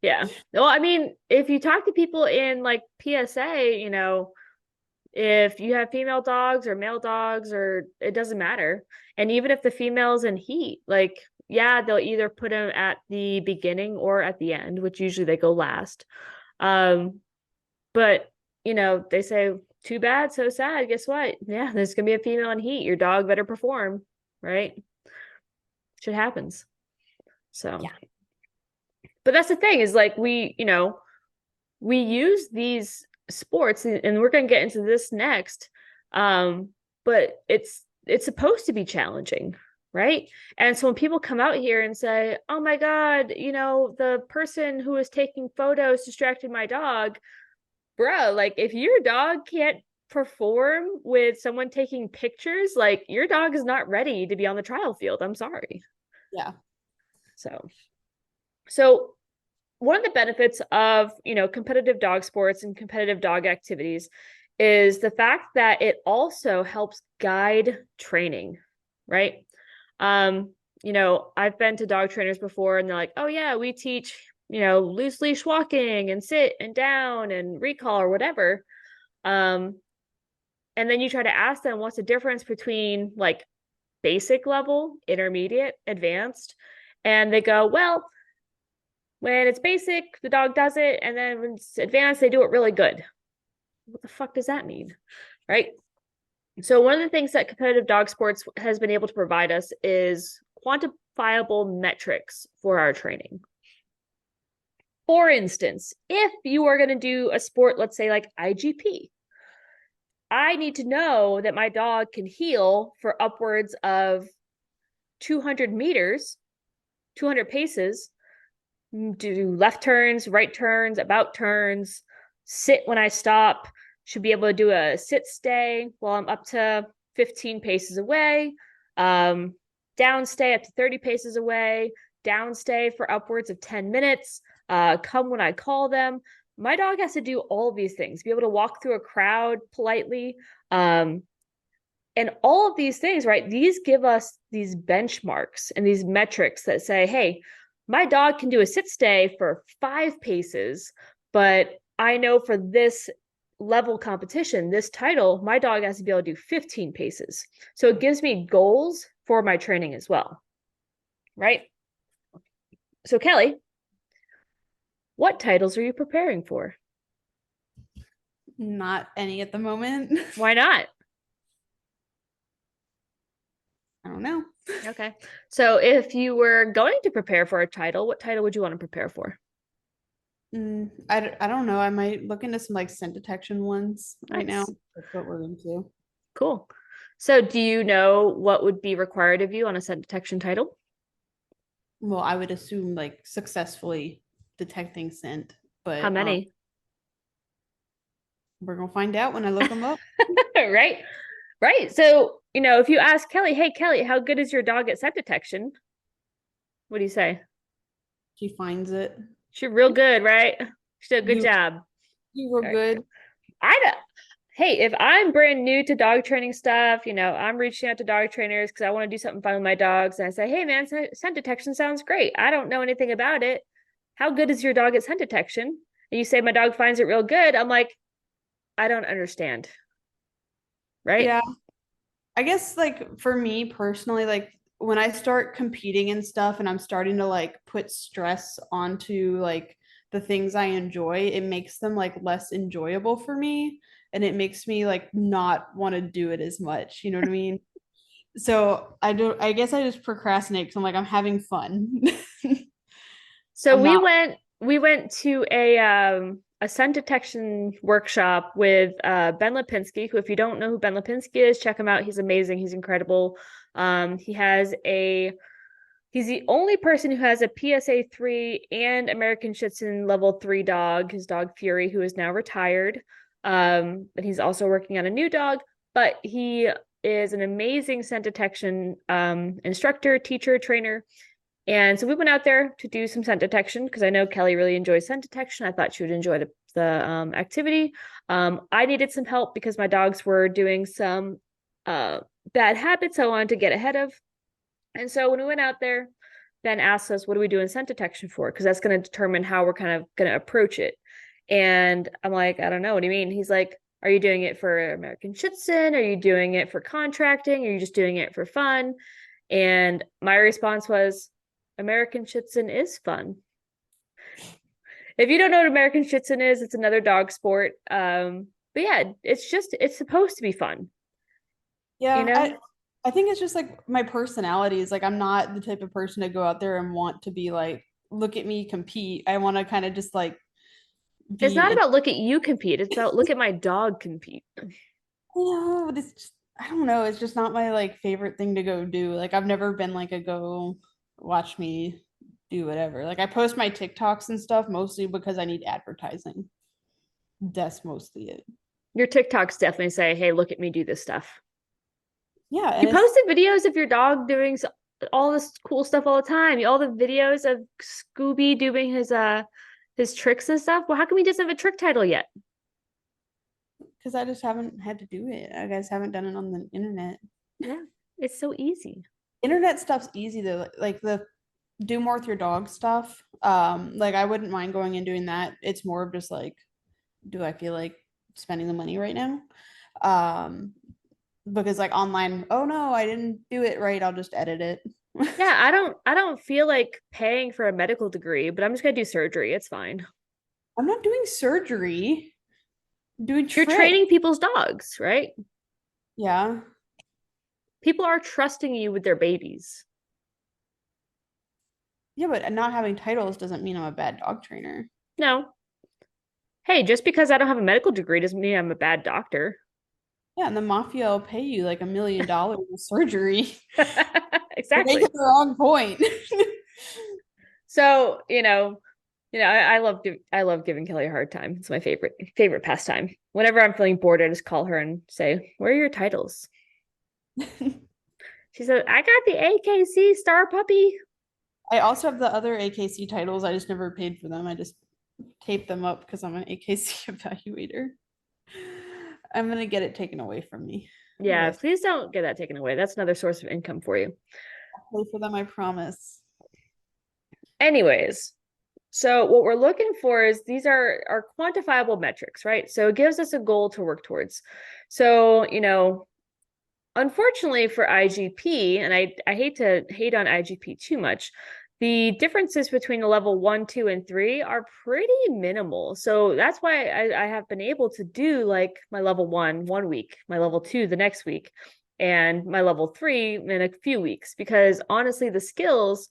Yeah. Well, I mean, if you talk to people in like PSA, if you have female dogs or male dogs, or it doesn't matter. And even if the female's in heat, like, yeah, they'll either put them at the beginning or at the end, which usually they go last. But they say, too bad, so sad. Guess what? Yeah, there's gonna be a female in heat. Your dog better perform, right? Shit happens. So, yeah. But that's the thing is like we use these sports, and we're going to get into this next, but it's supposed to be challenging, right? And so when people come out here and say, oh my god, the person who was taking photos distracted my dog, bro, like if your dog can't perform with someone taking pictures, like your dog is not ready to be on the trial field. I'm sorry. Yeah. So one of the benefits of competitive dog sports and competitive dog activities is the fact that it also helps guide training, right? I've been to dog trainers before, and they're like, oh yeah, we teach loose leash walking and sit and down and recall or whatever. And then you try to ask them what's the difference between like basic level, intermediate, advanced, and they go, well, when it's basic, the dog does it, and then when it's advanced, they do it really good. What the fuck does that mean? Right? So one of the things that competitive dog sports has been able to provide us is quantifiable metrics for our training. For instance, if you are going to do a sport, let's say like IGP, I need to know that my dog can heel for upwards of 200 meters, 200 paces, do left turns, right turns, about turns, sit when I stop, should be able to do a sit stay while I'm up to 15 paces away, down stay up to 30 paces away, down stay for upwards of 10 minutes, come when I call them. My dog has to do all of these things, be able to walk through a crowd politely. And all of these things, right? These give us these benchmarks and these metrics that say, hey, my dog can do a sit stay for 5 paces, but I know for this level competition, this title, my dog has to be able to do 15 paces. So it gives me goals for my training as well, right? So Kelly, what titles are you preparing for? Not any at the moment. Why not? I don't know. Okay. So if you were going to prepare for a title, what title would you want to prepare for? I don't know. I might look into some like scent detection ones right now. Nice. That's what we're into. Cool. So do you know what would be required of you on a scent detection title? Well, I would assume like successfully detecting scent, How but many? we're gonna find out when I look them up. Right? Right. So, if you ask Kelly, hey, Kelly, how good is your dog at scent detection? What do you say? She finds it. She's real good, right? She did a good You job. you were All right. good. I don't. Hey, if I'm brand new to dog training stuff, I'm reaching out to dog trainers because I want to do something fun with my dogs. And I say, hey, man, scent detection sounds great. I don't know anything about it. How good is your dog at scent detection? And you say, my dog finds it real good. I'm like, I don't understand. Right? Yeah. I guess like for me personally, like when I start competing and stuff and I'm starting to like put stress onto like the things I enjoy, it makes them like less enjoyable for me and it makes me like not want to do it as much. You know what I mean? So I guess I just procrastinate because I'm like, I'm having fun. So I'm not. we went to a scent detection workshop with Ben Lipinski, who if you don't know who Ben Lipinski is, check him out. He's amazing. He's incredible. He's the only person who has a PSA 3 and American Schutzhund level 3 dog, his dog Fury, who is now retired. And he's also working on a new dog, but he is an amazing scent detection instructor, teacher, trainer. And so we went out there to do some scent detection because I know Kelly really enjoys scent detection. I thought she would enjoy the activity. I needed some help because my dogs were doing some bad habits I wanted to get ahead of. And so when we went out there, Ben asked us, what are we doing scent detection for? Because that's going to determine how we're kind of going to approach it. And I'm like, I don't know. What do you mean? He's like, are you doing it for American Schützen? Are you doing it for contracting? Are you just doing it for fun? And my response was, American Schützen is fun. If you don't know what American Schützen is, it's another dog sport. But yeah, it's supposed to be fun. You Yeah, know, I think it's just like my personality is like I'm not the type of person to go out there and want to be like, look at me compete. I want to kind of just like it's be not in, about look at you compete. It's about look at my dog compete. but it's just, I don't know, it's just not my like favorite thing to go do. Like I've never been like a go watch me do whatever. Like I post my TikToks and stuff mostly because I need advertising. That's mostly it. Your TikToks definitely say, hey, look at me do this stuff. Yeah, You and it's posted videos of your dog doing all this cool stuff all the time. All the videos of Scooby doing his tricks and stuff. Well, how come he doesn't have a trick title yet? because I just haven't had to do it. I guys haven't done it on the internet. Yeah, it's so easy. Internet stuff's easy though. Like the do more with your dog stuff. Like I wouldn't mind going and doing that. It's more of just like, do I feel like spending the money right now? Um, because like online, oh no, I didn't do it right. I'll just edit it. Yeah, I don't feel like paying for a medical degree, but I'm just gonna do surgery. It's fine. I'm not doing surgery, I'm doing You're trick. training people's dogs, right? Yeah. People are trusting you with their babies. Yeah, but not having titles doesn't mean I'm a bad dog trainer. No. Hey, just because I don't have a medical degree doesn't mean I'm a bad doctor. Yeah, and the mafia will pay you like $1 million in surgery. They make Exactly. it the wrong point. So, I love giving Kelly a hard time. It's my favorite pastime. Whenever I'm feeling bored, I just call her and say, "Where are your titles?" She said, "I got the AKC Star Puppy." I also have the other AKC titles. I just never paid for them. I just taped them up because I'm an AKC evaluator. I'm gonna get it taken away from me. Yeah, Yes, please don't get that taken away. That's another source of income for you. I'll pay for them, I promise. Anyways, so what we're looking for is these are quantifiable metrics, right? So it gives us a goal to work towards. So, unfortunately for IGP, and I hate to hate on IGP too much, the differences between the level 1, 2, and 3 are pretty minimal. So that's why I have been able to do like my level 1 week, my level 2 the next week, and my level 3 in a few weeks, because honestly, the skills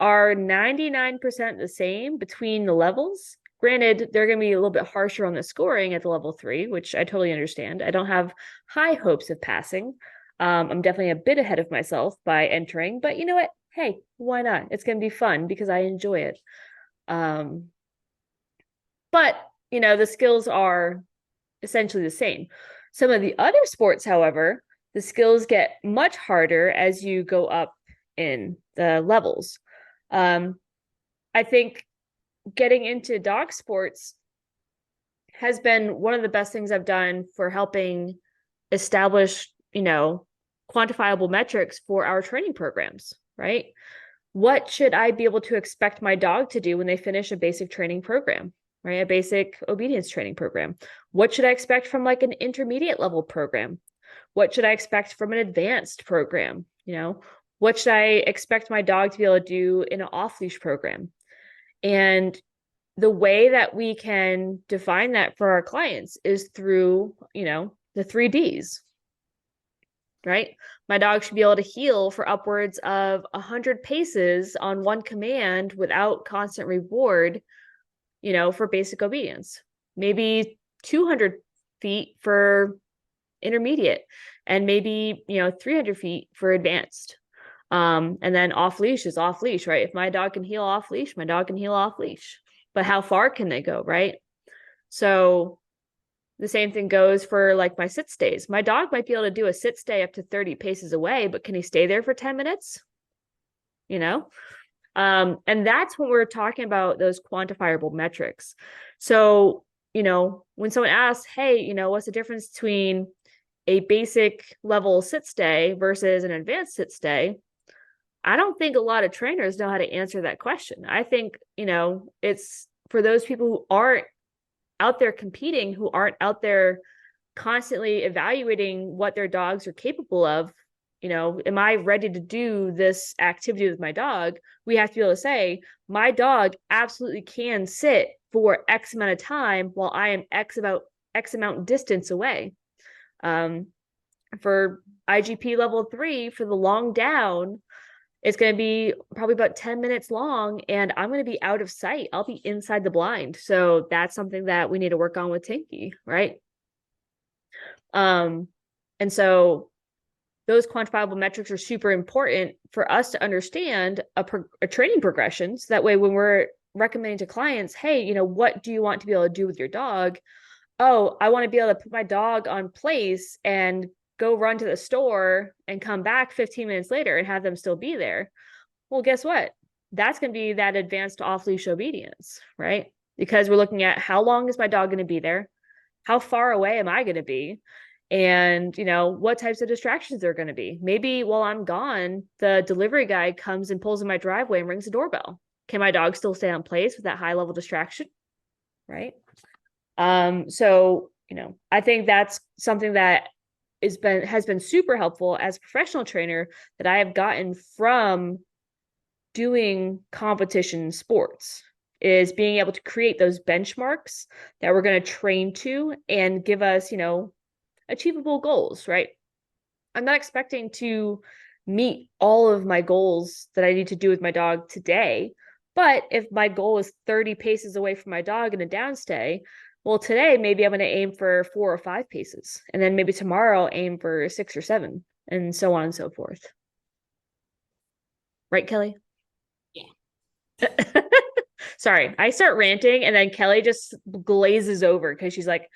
are 99% the same between the levels. Granted, they're going to be a little bit harsher on the scoring at the level 3, which I totally understand. I don't have high hopes of passing. I'm definitely a bit ahead of myself by entering, but you know what? Hey, why not? It's going to be fun because I enjoy it. Um, but, the skills are essentially the same. Some of the other sports, however, the skills get much harder as you go up in the levels. Um, I think getting into dog sports has been one of the best things I've done for helping establish, quantifiable metrics for our training programs, right? What should I be able to expect my dog to do when they finish a basic training program, right? A basic obedience training program. What should I expect from like an intermediate level program? What should I expect from an advanced program? What should I expect my dog to be able to do in an off leash program? And the way that we can define that for our clients is through, the 3Ds, right? My dog should be able to heel for upwards of 100 paces on one command without constant reward, for basic obedience. Maybe 200 feet for intermediate, and maybe, 300 feet for advanced. And then off leash is off leash, right? If my dog can heel off leash, my dog can heel off leash. But how far can they go, right? So The same thing goes for like my sit stays. My dog might be able to do a sit stay up to 30 paces away, but can he stay there for 10 minutes? You know? And that's when we're talking about those quantifiable metrics. So, when someone asks, hey, what's the difference between a basic level sit stay versus an advanced sit stay? I don't think a lot of trainers know how to answer that question. I think, it's for those people who aren't out there competing, who aren't out there constantly evaluating what their dogs are capable of. Am I ready to do this activity with my dog? We have to be able to say, my dog absolutely can sit for X amount of time while I am X amount distance away. For IGP level 3, for the long down, it's going to be probably about 10 minutes long, and I'm going to be out of sight. I'll be inside the blind. So that's something that we need to work on with Tinky, right? And so those quantifiable metrics are super important for us to understand a training progression. So that way, when we're recommending to clients, hey, what do you want to be able to do with your dog? Oh, I want to be able to put my dog on place and go run to the store and come back 15 minutes later and have them still be there. Well, guess what? That's going to be that advanced off-leash obedience, right? Because we're looking at how long is my dog going to be there? How far away am I going to be? And, what types of distractions are going to be. Maybe while I'm gone, the delivery guy comes and pulls in my driveway and rings the doorbell. Can my dog still stay on place with that high level distraction? Right. So, I think that's something that has been super helpful as a professional trainer that I have gotten from doing competition sports, is being able to create those benchmarks that we're going to train to and give us, achievable goals, right? I'm not expecting to meet all of my goals that I need to do with my dog today. But if my goal is 30 paces away from my dog in a downstay, well, today maybe I'm going to aim for 4 or 5 paces. And then maybe tomorrow I'll aim for 6 or 7, and so on and so forth. Right, Kelly? Yeah. Sorry, I start ranting and then Kelly just glazes over because she's like,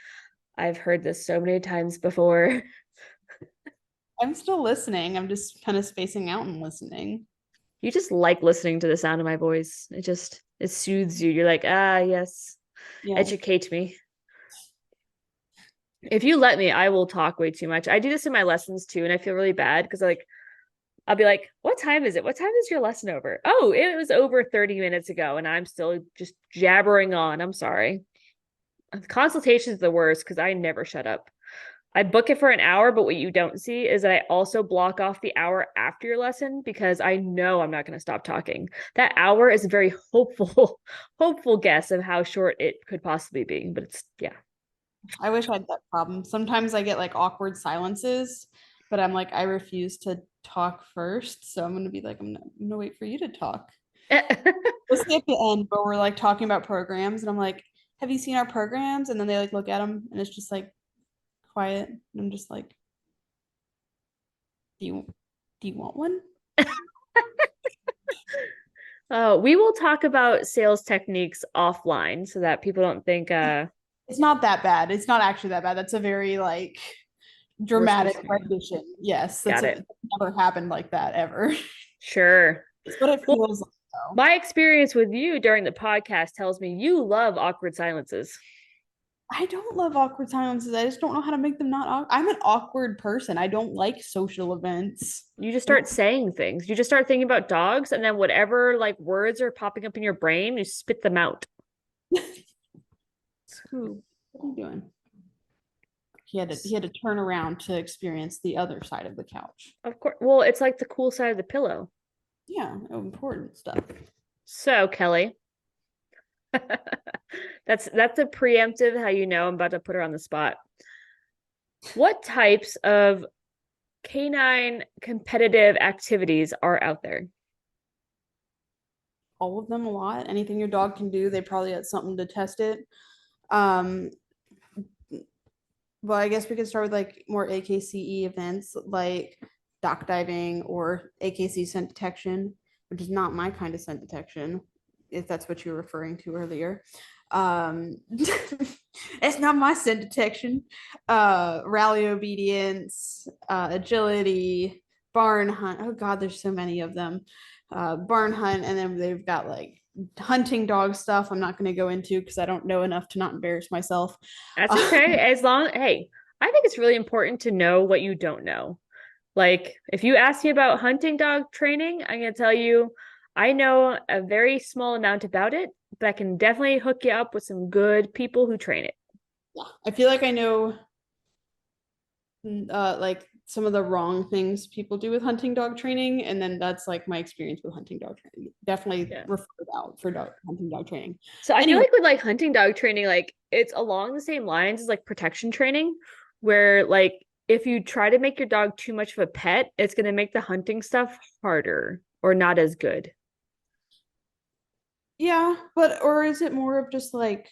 I've heard this so many times before. I'm still listening. I'm just kind of spacing out and listening. You just like listening to the sound of my voice. It soothes you. You're like, yes, Yeah. educate me. If you let me, I will talk way too much. I do this in my lessons too, and I feel really bad because I'll be like, what time is it? What time is your lesson over? Oh, it was over 30 minutes ago, and I'm still just jabbering on. I'm sorry. Consultation is the worst because I never shut up. I book it for an hour, but what you don't see is that I also block off the hour after your lesson because I know I'm not going to stop talking. That hour is a very hopeful guess of how short it could possibly be. But yeah. I wish I had that problem. Sometimes I get like awkward silences, but I'm like, I refuse to talk first. So I'm going to be like, I'm gonna wait for you to talk. Mostly at the end, but we're like talking about programs, and I'm like, have you seen our programs? And then they like look at them, and it's just like quiet. And I'm just like, do you want one? We will talk about sales techniques offline so that people don't think It's not that bad. It's not actually that bad. That's a very like dramatic rendition. Yes, Got it. Never happened like that ever. Sure. It's what it feels like, though. My experience with you during the podcast tells me you love awkward silences. I don't love awkward silences. I just don't know how to make them not awkward. I'm an awkward person. I don't like social events. You just start saying things. You just start thinking about dogs, and then whatever like words are popping up in your brain, you spit them out. Ooh, what are you doing? He had to turn around to experience the other side of the couch. Of course. Well, it's like the cool side of the pillow. Yeah, important stuff. So, Kelly, that's a preemptive how I'm about to put her on the spot. What types of canine competitive activities are out there? All of them a lot. Anything your dog can do, they probably had something to test it. Well, I guess we could start with like more AKCE events like dock diving or AKC scent detection, which is not my kind of scent detection, if that's what you're referring to earlier. It's not my scent detection. Rally obedience, agility, barn hunt. Oh God, there's so many of them. Barn hunt, and then they've got like hunting dog stuff. I'm not going to go into because I don't know enough to not embarrass myself. That's okay. As long, hey, I think it's really important to know what you don't know. Like, if you ask me about hunting dog training, I'm going to tell you I know a very small amount about it, but I can definitely hook you up with some good people who train it. Yeah, I feel like I know like some of the wrong things people do with hunting dog training, and then that's like my experience with hunting dog training. Definitely Yeah. refer out for hunting dog training. So I feel Anyway, like with like hunting dog training, like it's along the same lines as like protection training, where like if you try to make your dog too much of a pet, it's going to make the hunting stuff harder or not as good. yeah, but or is it more of just like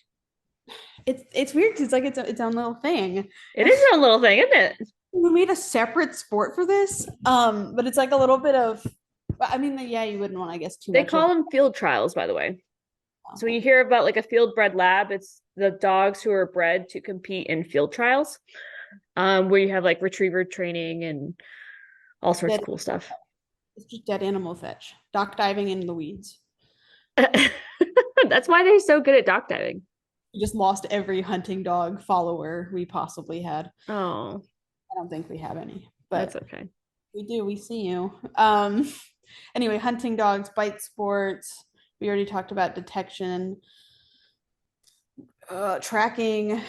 it's weird because it's like its own little thing. It is a little thing, isn't it? We made a separate sport for this, but it's like a little bit of. I mean, yeah, you wouldn't want, I guess, too They much of. call them field trials, by the way. So when you hear about like a field bred lab, it's the dogs who are bred to compete in field trials, where you have like retriever training and all sorts of Dead, cool stuff. it's just dead animal fetch, dock diving in the weeds. That's why they're so good at dock diving. We just lost every hunting dog follower we possibly had. Oh, I don't think we have any, that's but okay. we do. We see you. Anyway, hunting dogs, bite sports. We already talked about detection, tracking,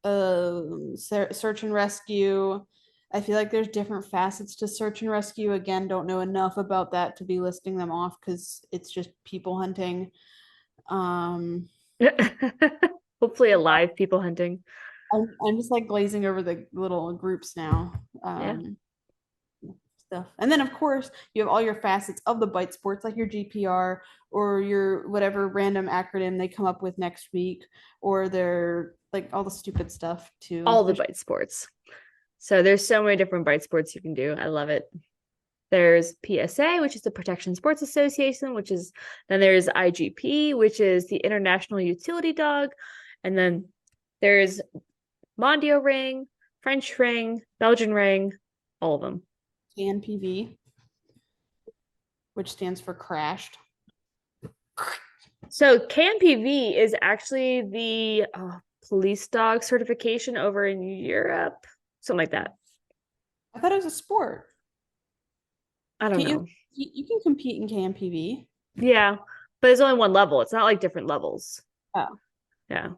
search and rescue. I feel like there's different facets to search and rescue. Again, don't know enough about that to be listing them off because it's just people hunting. Um, Hopefully, alive people hunting. I'm just like glazing over the little groups now. Yeah, Stuff. And then, of course, you have all your facets of the bite sports, like your GPR or your whatever random acronym they come up with next week, or their like all the stupid stuff too. all the bite sports. So there's so many different bite sports you can do. I love it. There's PSA, which is the Protection Sports Association, which is then there's IGP, which is the International Utility Dog, and then there's Mondio Ring, French Ring, Belgian Ring, all of them. KNPV, which stands for crashed. So KMPV is actually the police dog certification over in Europe, something like that. I thought it was a sport. I don't Can't know. you can compete in KNPV? Yeah, but it's only one level. It's not like different levels. Oh, Yeah,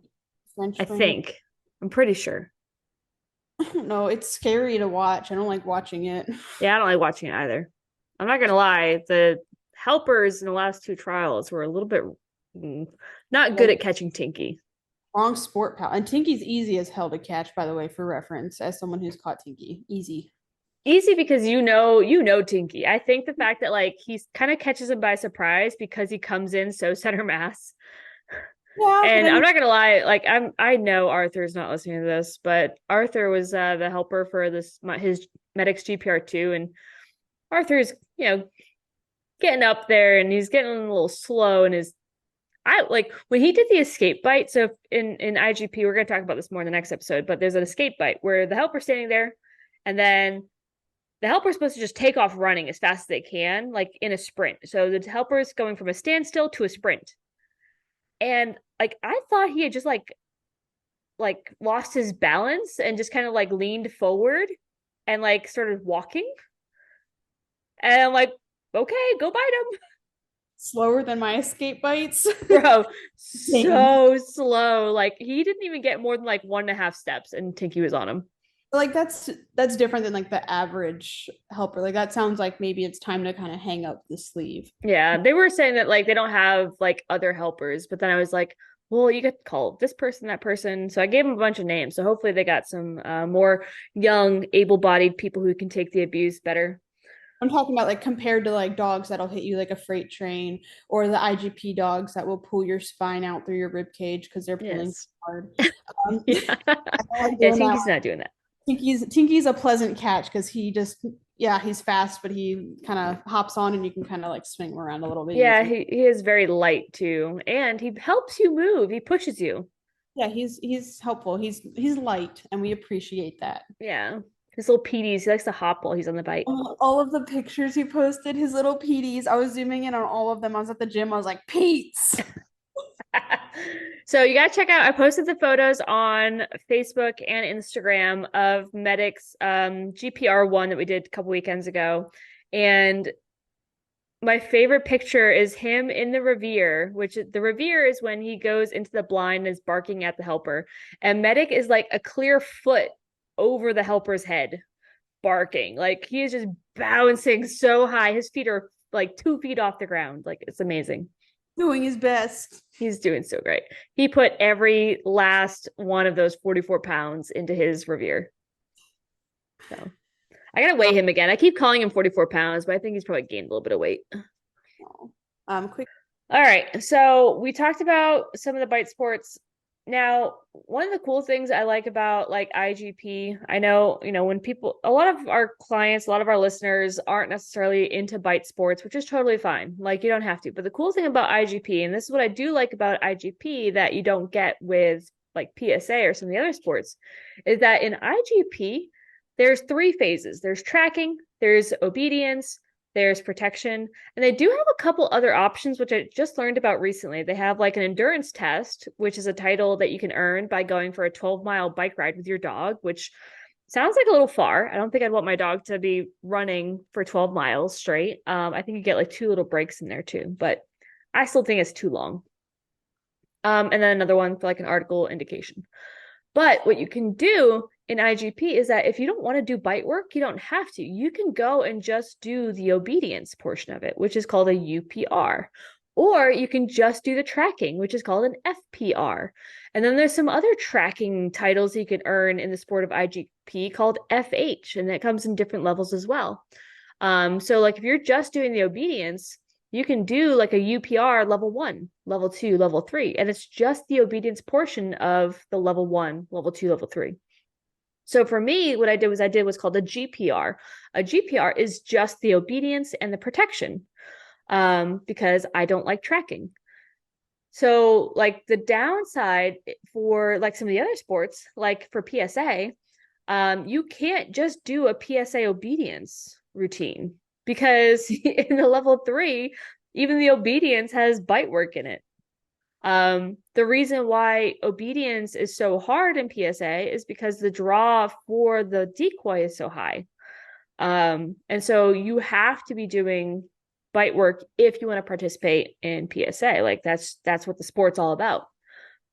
French I ring. think. I'm pretty sure. I don't know. It's scary to watch. I don't like watching it. Yeah, I don't like watching it either. I'm not gonna lie. The helpers in the last two trials were a little bit not good Like at catching Tinky. wrong sport, pal. And Tinky's easy as hell to catch, by the way, for reference, as someone who's caught Tinky. Easy. Easy because you know Tinky. I think the fact that like he's kind of catches him by surprise because he comes in so center mass. Yeah, but And I I'm mean, not gonna lie, like I know Arthur's not listening to this, but Arthur was the helper for this his Medic's GPR2, and Arthur's getting up there and he's getting a little slow and his I like when he did the escape bite. So in IGP, we're gonna talk about this more in the next episode, but there's an escape bite where the helper's standing there, and then the helper's supposed to just take off running as fast as they can, like in a sprint. So the helper's going from a standstill to a sprint. And like I thought he had just like lost his balance and just kind of like leaned forward and like started walking. And I'm like, okay, go bite him. slower than my escape bites. Bro, Same. so slow. Like he didn't even get more than like 1.5 steps and Tinky was on him. Like that's different than like the average helper. Like that sounds like maybe it's time to kind of hang up the sleeve. Yeah, they were saying that like they don't have like other helpers, but then I was like, well, you get called this person, that person. So I gave them a bunch of names. So hopefully they got some more young, able-bodied people who can take the abuse better. I'm talking about like compared to like dogs that'll hit you like a freight train, or the IGP dogs that will pull your spine out through your rib cage because they're pulling Yes. hard. I Yeah. don't like Yeah, doing that. Tinky's not doing that. Tinky's a pleasant catch because he just yeah, he's fast, but he kind of hops on and you can kind of like swing him around a little bit Yeah, easier. he is very light too, and he helps you move. He pushes you. Yeah, he's helpful. He's light, and we appreciate that. Yeah. His little PDs, he likes to hop while he's on the bike. All of the pictures he posted, his little PDs. I was zooming in on all of them. I was at the gym. I was like, Pete's. So you gotta check out. I posted the photos on Facebook and Instagram of Medic's GPR one that we did a couple weekends ago. And my favorite picture is him in the revere, which the revere is when he goes into the blind and is barking at the helper. And Medic is like a clear foot over the helper's head, barking. Like he is just bouncing so high. His feet are like 2 feet off the ground. Like it's amazing. Doing his best. He's doing so great. He put every last one of those 44 pounds into his revere. So I gotta weigh him again. I keep calling him 44 pounds, but I think he's probably gained a little bit of weight. Quick. All right. So we talked about some of the bite sports. Now, one of the cool things I like about like IGP, I know, when people, a lot of our clients, a lot of our listeners aren't necessarily into bite sports, which is totally fine. Like you don't have to. But the cool thing about IGP, and this is what I do like about IGP that you don't get with like PSA or some of the other sports, is that in IGP, there's 3 phases. There's tracking, there's obedience, there's protection, and they do have a couple other options, which I just learned about recently. They have like an endurance test, which is a title that you can earn by going for a 12-mile bike ride with your dog, which sounds like a little far. I don't think I'd want my dog to be running for 12 miles straight. I think you get like 2 little breaks in there too, but I still think it's too long. And then another one for like an article indication. But what you can do in IGP is that if you don't want to do bite work, you don't have to. You can go and just do the obedience portion of it, which is called a UPR. Or you can just do the tracking, which is called an FPR. And then there's some other tracking titles you can earn in the sport of IGP called FH, and that comes in different levels as well. So like if you're just doing the obedience, you can do like a UPR level 1, level 2, level 3, and it's just the obedience portion of the level 1, level 2, level 3. So for me, what I did was called a GPR. A GPR is just the obedience and the protection, because I don't like tracking. So like the downside for like some of the other sports, like for PSA, you can't just do a PSA obedience routine because in the level 3, even the obedience has bite work in it. The reason why obedience is so hard in PSA is because the draw for the decoy is so high. And so you have to be doing bite work if you want to participate in PSA. Like that's what the sport's all about.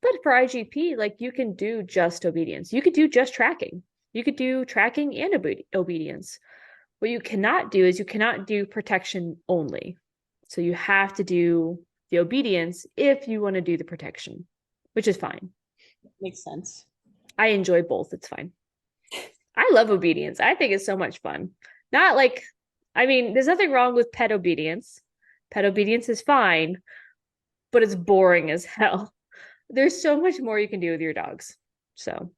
But for IGP, like you can do just obedience. You could do just tracking. You could do tracking and obedience. What you cannot do is you cannot do protection only. So you have to do the obedience if you want to do the protection, which is fine. Makes sense. I enjoy both. It's fine. I love obedience. I think it's so much fun. Not like, I mean, there's nothing wrong with pet obedience. Pet obedience is fine, but it's boring as hell. There's so much more you can do with your dogs. So,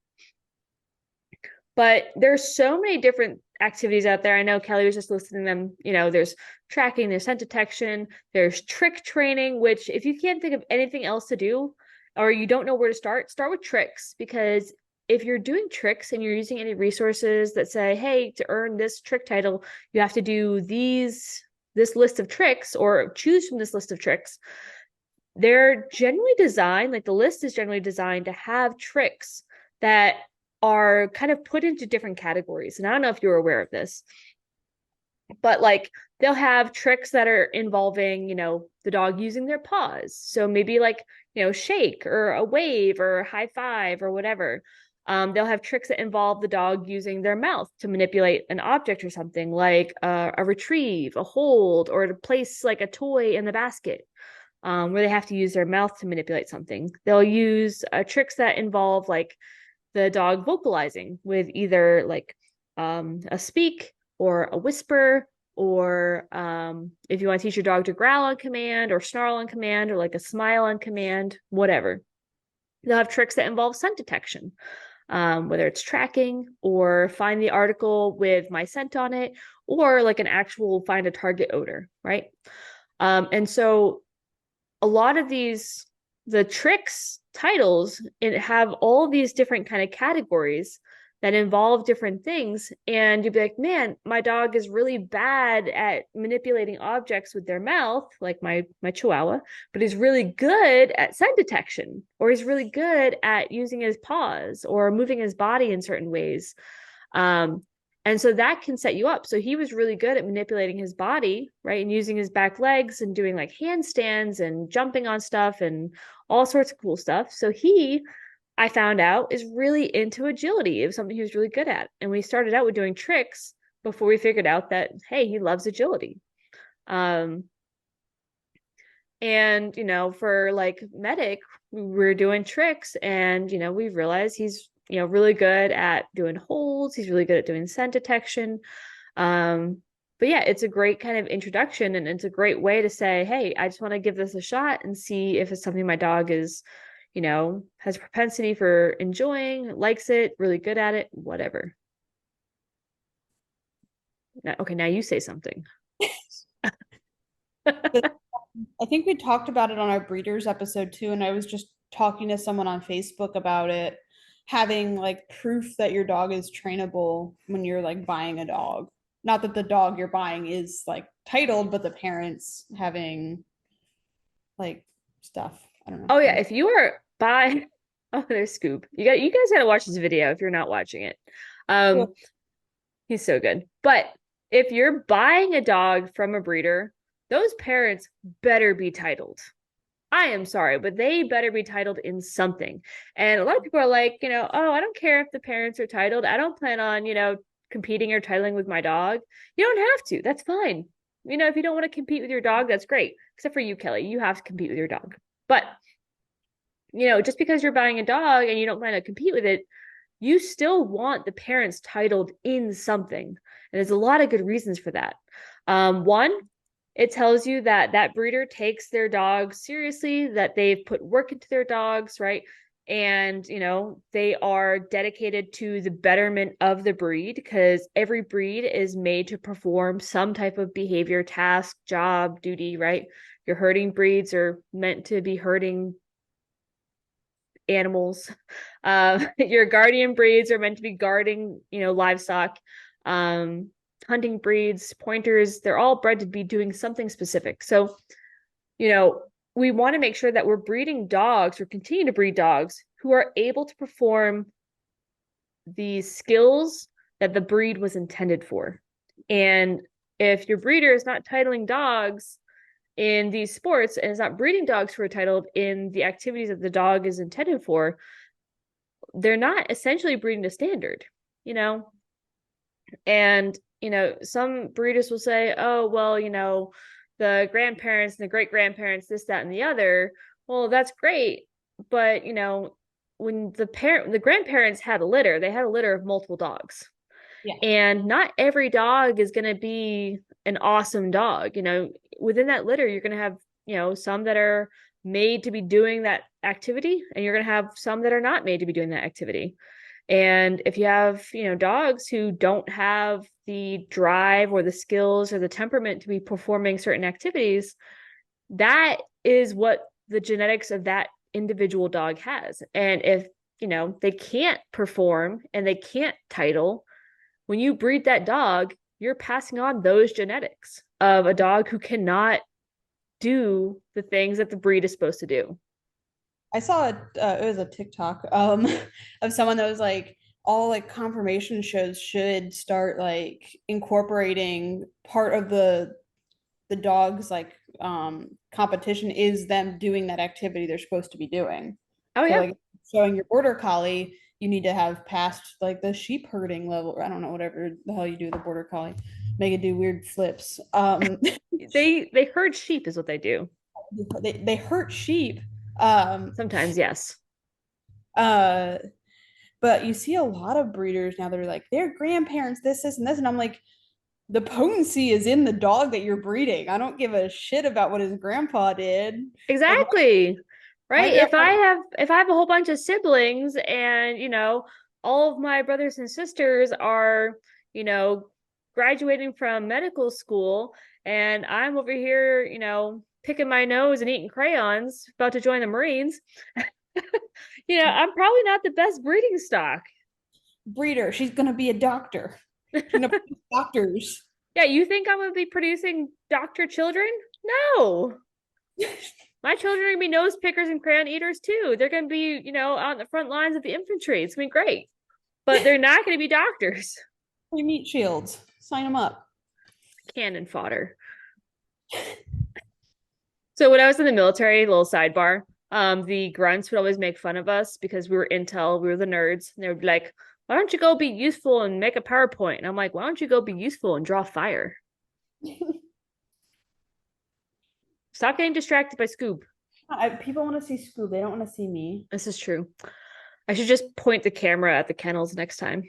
but there's so many different activities out there. I know Kelly was just listing them. There's tracking, there's scent detection, there's trick training, which if you can't think of anything else to do or you don't know where to start with tricks, because if you're doing tricks and you're using any resources that say, hey, to earn this trick title, you have to do this list of tricks or choose from this list of tricks. They're generally designed, like the list is generally designed to have tricks that are kind of put into different categories. And I don't know if you're aware of this, but like they'll have tricks that are involving, the dog using their paws. So maybe like, shake or a wave or a high five or whatever. They'll have tricks that involve the dog using their mouth to manipulate an object or something like a retrieve, a hold, or to place like a toy in the basket, where they have to use their mouth to manipulate something. They'll use tricks that involve like the dog vocalizing with either like a speak or a whisper, or if you want to teach your dog to growl on command or snarl on command or like a smile on command, whatever. They'll have tricks that involve scent detection, whether it's tracking or find the article with my scent on it, or like an actual find a target odor, right? And so a lot of the tricks titles, it have all these different kind of categories that involve different things, and you'd be like, man, my dog is really bad at manipulating objects with their mouth, like my chihuahua, but he's really good at scent detection, or he's really good at using his paws or moving his body in certain ways. um, and so that can set you up. So he was really good at manipulating his body, right? And using his back legs and doing like handstands and jumping on stuff and all sorts of cool stuff. So I found out, is really into agility. It was something he was really good at. And we started out with doing tricks before we figured out that, hey, he loves agility. Um, and, for like medic, we're doing tricks, and, we realized he's, really good at doing holds. He's really good at doing scent detection. But yeah, it's a great kind of introduction, and it's a great way to say, hey, I just want to give this a shot and see if it's something my dog is, has propensity for enjoying, likes it, really good at it, whatever. Okay, now you say something. I think we talked about it on our breeders episode too, and I was just talking to someone on Facebook about it, having like proof that your dog is trainable when you're like buying a dog. Not that the dog you're buying is like titled, but the parents having like stuff. I don't know. Oh yeah, if you are by oh, there's Scoop. You guys gotta watch this video if you're not watching it. Yeah. Um, he's so good. But if you're buying a dog from a breeder, those parents better be titled. I am sorry, but they better be titled in something. And a lot of people are like, oh, I don't care if the parents are titled. I don't plan on, competing or titling with my dog. You don't have to. That's fine. If you don't want to compete with your dog, that's great. Except for you, Kelly. You have to compete with your dog. But, just because you're buying a dog and you don't plan to compete with it, you still want the parents titled in something. And there's a lot of good reasons for that. One, it tells you that that breeder takes their dogs seriously, that they've put work into their dogs, right? And, they are dedicated to the betterment of the breed, because every breed is made to perform some type of behavior, task, job, duty, right? Your herding breeds are meant to be herding animals. Your guardian breeds are meant to be guarding, livestock. Hunting breeds, pointers, they're all bred to be doing something specific. So, we want to make sure that we're breeding dogs, or continue to breed dogs, who are able to perform the skills that the breed was intended for. And if your breeder is not titling dogs in these sports and is not breeding dogs who are titled in the activities that the dog is intended for, they're not essentially breeding to standard, And, some breeders will say, oh, well, the grandparents and the great grandparents, this, that, and the other. Well, that's great. But, when the grandparents had a litter, they had a litter of multiple dogs. Yeah. And not every dog is going to be an awesome dog. Within that litter, you're going to have, some that are made to be doing that activity, and you're going to have some that are not made to be doing that activity. And if you have, dogs who don't have the drive or the skills or the temperament to be performing certain activities, that is what the genetics of that individual dog has. And if, they can't perform and they can't title, when you breed that dog, you're passing on those genetics of a dog who cannot do the things that the breed is supposed to do. I saw it was a TikTok of someone that was like all like confirmation shows should start like incorporating part of the dog's like competition is them doing that activity they're supposed to be doing. Oh So yeah. like showing your border collie, you need to have passed like the sheep herding level. I don't know, whatever the hell you do with the border collie. Make it do weird flips. They herd sheep is what they do. They hurt sheep. Um, Sometimes, yes. uh, but you see a lot of breeders now that are like their grandparents this and this, and I'm like, the potency is in the dog that you're breeding. I don't give a shit about what his grandpa did. Like Exactly. my Right? grandpa. If I have a whole bunch of siblings, and, all of my brothers and sisters are, you know, graduating from medical school, and I'm over here, picking my nose and eating crayons, about to join the Marines. I'm probably not the best breeding stock. Breeder. She's gonna be a doctor. She's gonna produce doctors. Yeah, you think I'm going to be producing doctor children? No. My children are going to be nose pickers and crayon eaters too. They're going to be, on the front lines of the infantry. It's going to be great. But they're not going to be doctors. We meat shields. Sign them up. Cannon fodder. So when I was in the military, little sidebar, the grunts would always make fun of us because we were intel, we were the nerds, and they would be like, why don't you go be useful and make a PowerPoint? And I'm like, why don't you go be useful and draw fire? Stop getting distracted by Scoob. People want to see Scoob. They don't want to see me. This is true. I should just point the camera at the kennels next time.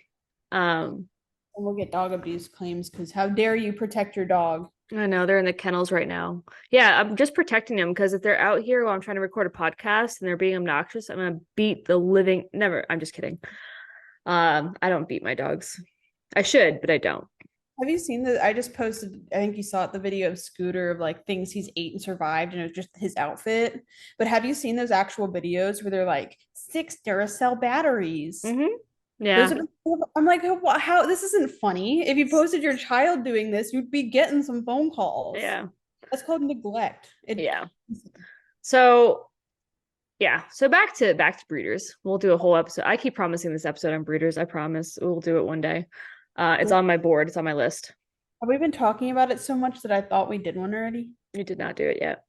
And we'll get dog abuse claims because how dare you protect your dog? I know they're in the kennels right now. Yeah, I'm just protecting them because if they're out here while I'm trying to record a podcast and they're being obnoxious, I'm gonna beat the living. Never. I'm just kidding. I don't beat my dogs. I should, but I don't. Have you seen the? I just posted. I think you saw it. The video of Scooter of like things he's ate and survived, and it was just his outfit. But have you seen those actual videos where they're like 6 Duracell batteries? Mm-hmm. Yeah. I'm like, how this isn't funny. If you posted your child doing this, you'd be getting some phone calls. Yeah. That's called neglect. Yeah. So back to breeders. We'll do a whole episode. I keep promising this episode on breeders. I promise we'll do it one day. It's on my board. It's on my list. Have we been talking about it so much that I thought we did one already? We did not do it yet.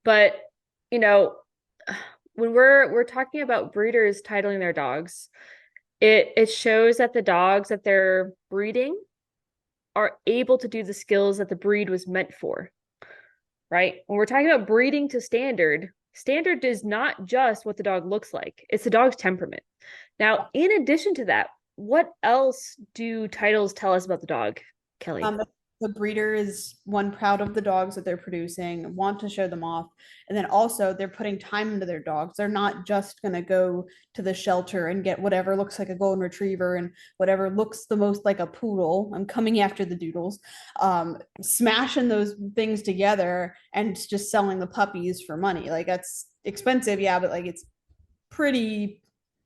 But, when we're talking about breeders titling their dogs, it shows that the dogs that they're breeding are able to do the skills that the breed was meant for, right? When we're talking about breeding to standard is not just what the dog looks like. It's the dog's temperament. Now, in addition to that, what else do titles tell us about the dog, Kelly? The breeder is one proud of the dogs that they're producing, want to show them off, and then also they're putting time into their dogs. They're not just going to go to the shelter and get whatever looks like a golden retriever and whatever looks the most like a poodle. I'm coming after the doodles, smashing those things together and just selling the puppies for money. Like that's expensive, yeah, but like it's pretty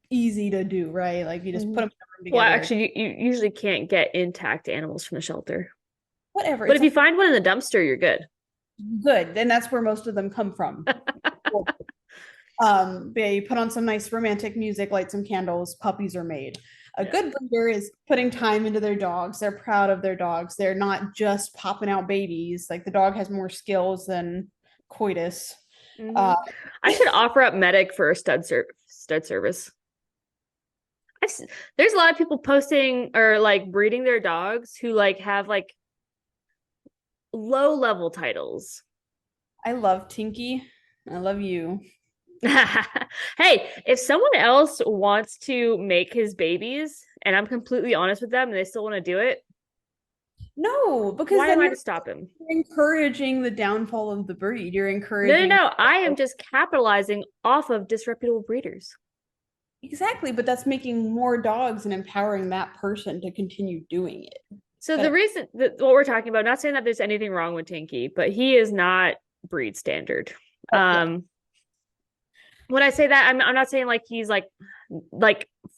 easy to do, right? Like you just put them in a room together. Well, actually, you usually can't get intact animals from the shelter. Whatever. But if you find one in the dumpster, you're good. Good. Then that's where most of them come from. Yeah, you put on some nice romantic music, light some candles, puppies are made. A good breeder is putting time into their dogs. They're proud of their dogs. They're not just popping out babies. Like the dog has more skills than coitus. Mm-hmm. I should offer up Medic for a stud service. There's a lot of people posting or like breeding their dogs who like have like low level titles. I love Tinky. I love you. Hey, if someone else wants to make his babies and I'm completely honest with them and they still want to do it, no, because why am I to stop him? You're encouraging the downfall of the breed. You're encouraging. No. I am just capitalizing off of disreputable breeders. Exactly, but that's making more dogs and empowering that person to continue doing it. So the reason that what we're talking about, not saying that there's anything wrong with Tinky, but he is not breed standard. When I say that, I'm not saying like he's like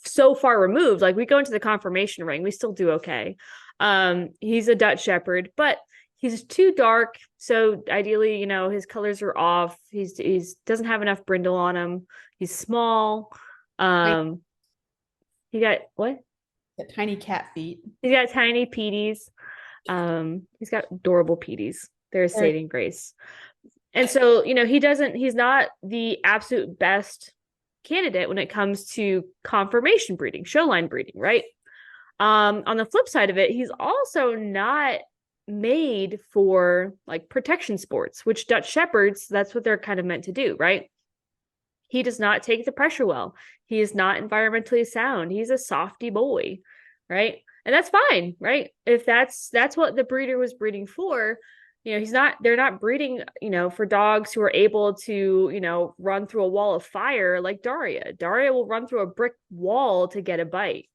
so far removed. Like we go into the conformation ring, we still do okay. He's a Dutch Shepherd, but he's too dark. So ideally, his colors are off. He's doesn't have enough brindle on him. He's small. He got what? The tiny cat feet. He's got tiny peaties. He's got adorable peaties. They're a saving grace. And so, he's not the absolute best candidate when it comes to conformation breeding, showline breeding, right? On the flip side of it, he's also not made for like protection sports, which Dutch Shepherds, that's what they're kind of meant to do, right? He does not take the pressure well. He is not environmentally sound. He's a softy boy, right? And that's fine, right? If that's what the breeder was breeding for, they're not breeding, for dogs who are able to, run through a wall of fire like Daria. Daria will run through a brick wall to get a bite.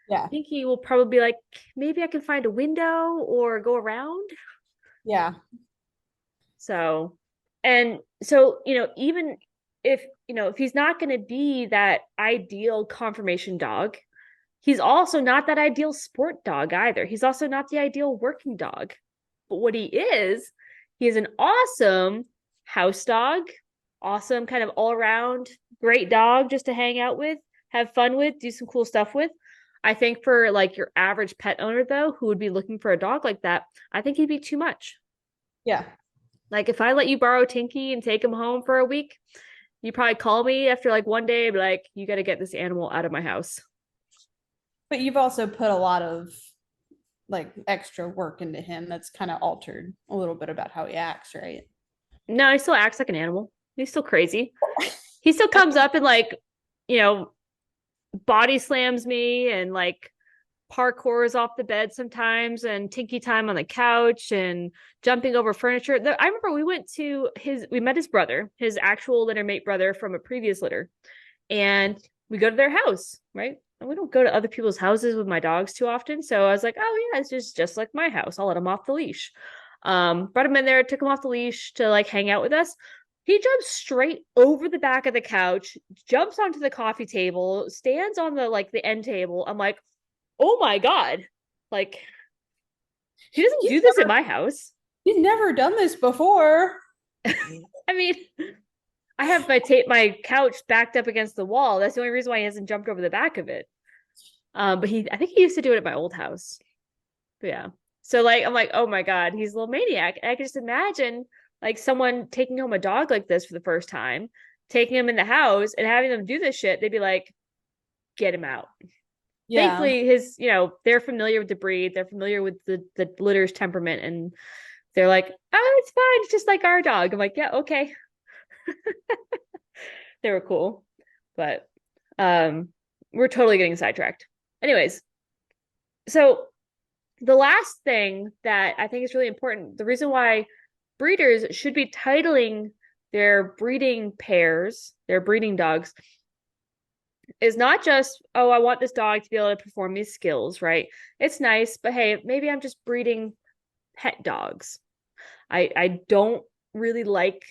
Yeah. Pinky will probably be like, maybe I can find a window or go around. Yeah. So, and so, even if, if he's not going to be that ideal conformation dog, he's also not that ideal sport dog either. He's also not the ideal working dog. But what he is an awesome house dog, awesome kind of all around great dog just to hang out with, have fun with, do some cool stuff with. I think for like your average pet owner, though, who would be looking for a dog like that, I think he'd be too much. Yeah. Like if I let you borrow Tinky and take him home for a week, you probably call me after like one day and be like, you got to get this animal out of my house. But you've also put a lot of like extra work into him that's kind of altered a little bit about how he acts, right? No, he still acts like an animal. He's still crazy. He still comes up and like, you know, body slams me and like parkours off the bed sometimes and tinky time on the couch and jumping over furniture. I remember we met his brother, his actual litter mate brother from a previous litter. And we go to their house, right? And we don't go to other people's houses with my dogs too often. So I was like, oh yeah, it's just like my house. I'll let him off the leash. Brought him in there, took him off the leash to like hang out with us. He jumps straight over the back of the couch, jumps onto the coffee table, stands on the end table. I'm like, oh my God. Like, he doesn't do this at my house. He's never done this before. I mean, I have my couch backed up against the wall. That's the only reason why he hasn't jumped over the back of it. But I think he used to do it at my old house. But yeah. So like I'm like, oh my God, he's a little maniac. And I can just imagine like someone taking home a dog like this for the first time, taking him in the house and having them do this shit. They'd be like, get him out. Yeah. Thankfully, they're familiar with the breed, they're familiar with the litter's temperament, and they're like, oh, it's fine, it's just like our dog. I'm like, yeah, okay. They were cool. But we're totally getting sidetracked. Anyways, so the last thing that I think is really important, the reason why breeders should be titling their breeding pairs, their breeding dogs, is not just, oh, I want this dog to be able to perform these skills, right? It's nice, but hey, maybe I'm just breeding pet dogs. I don't really like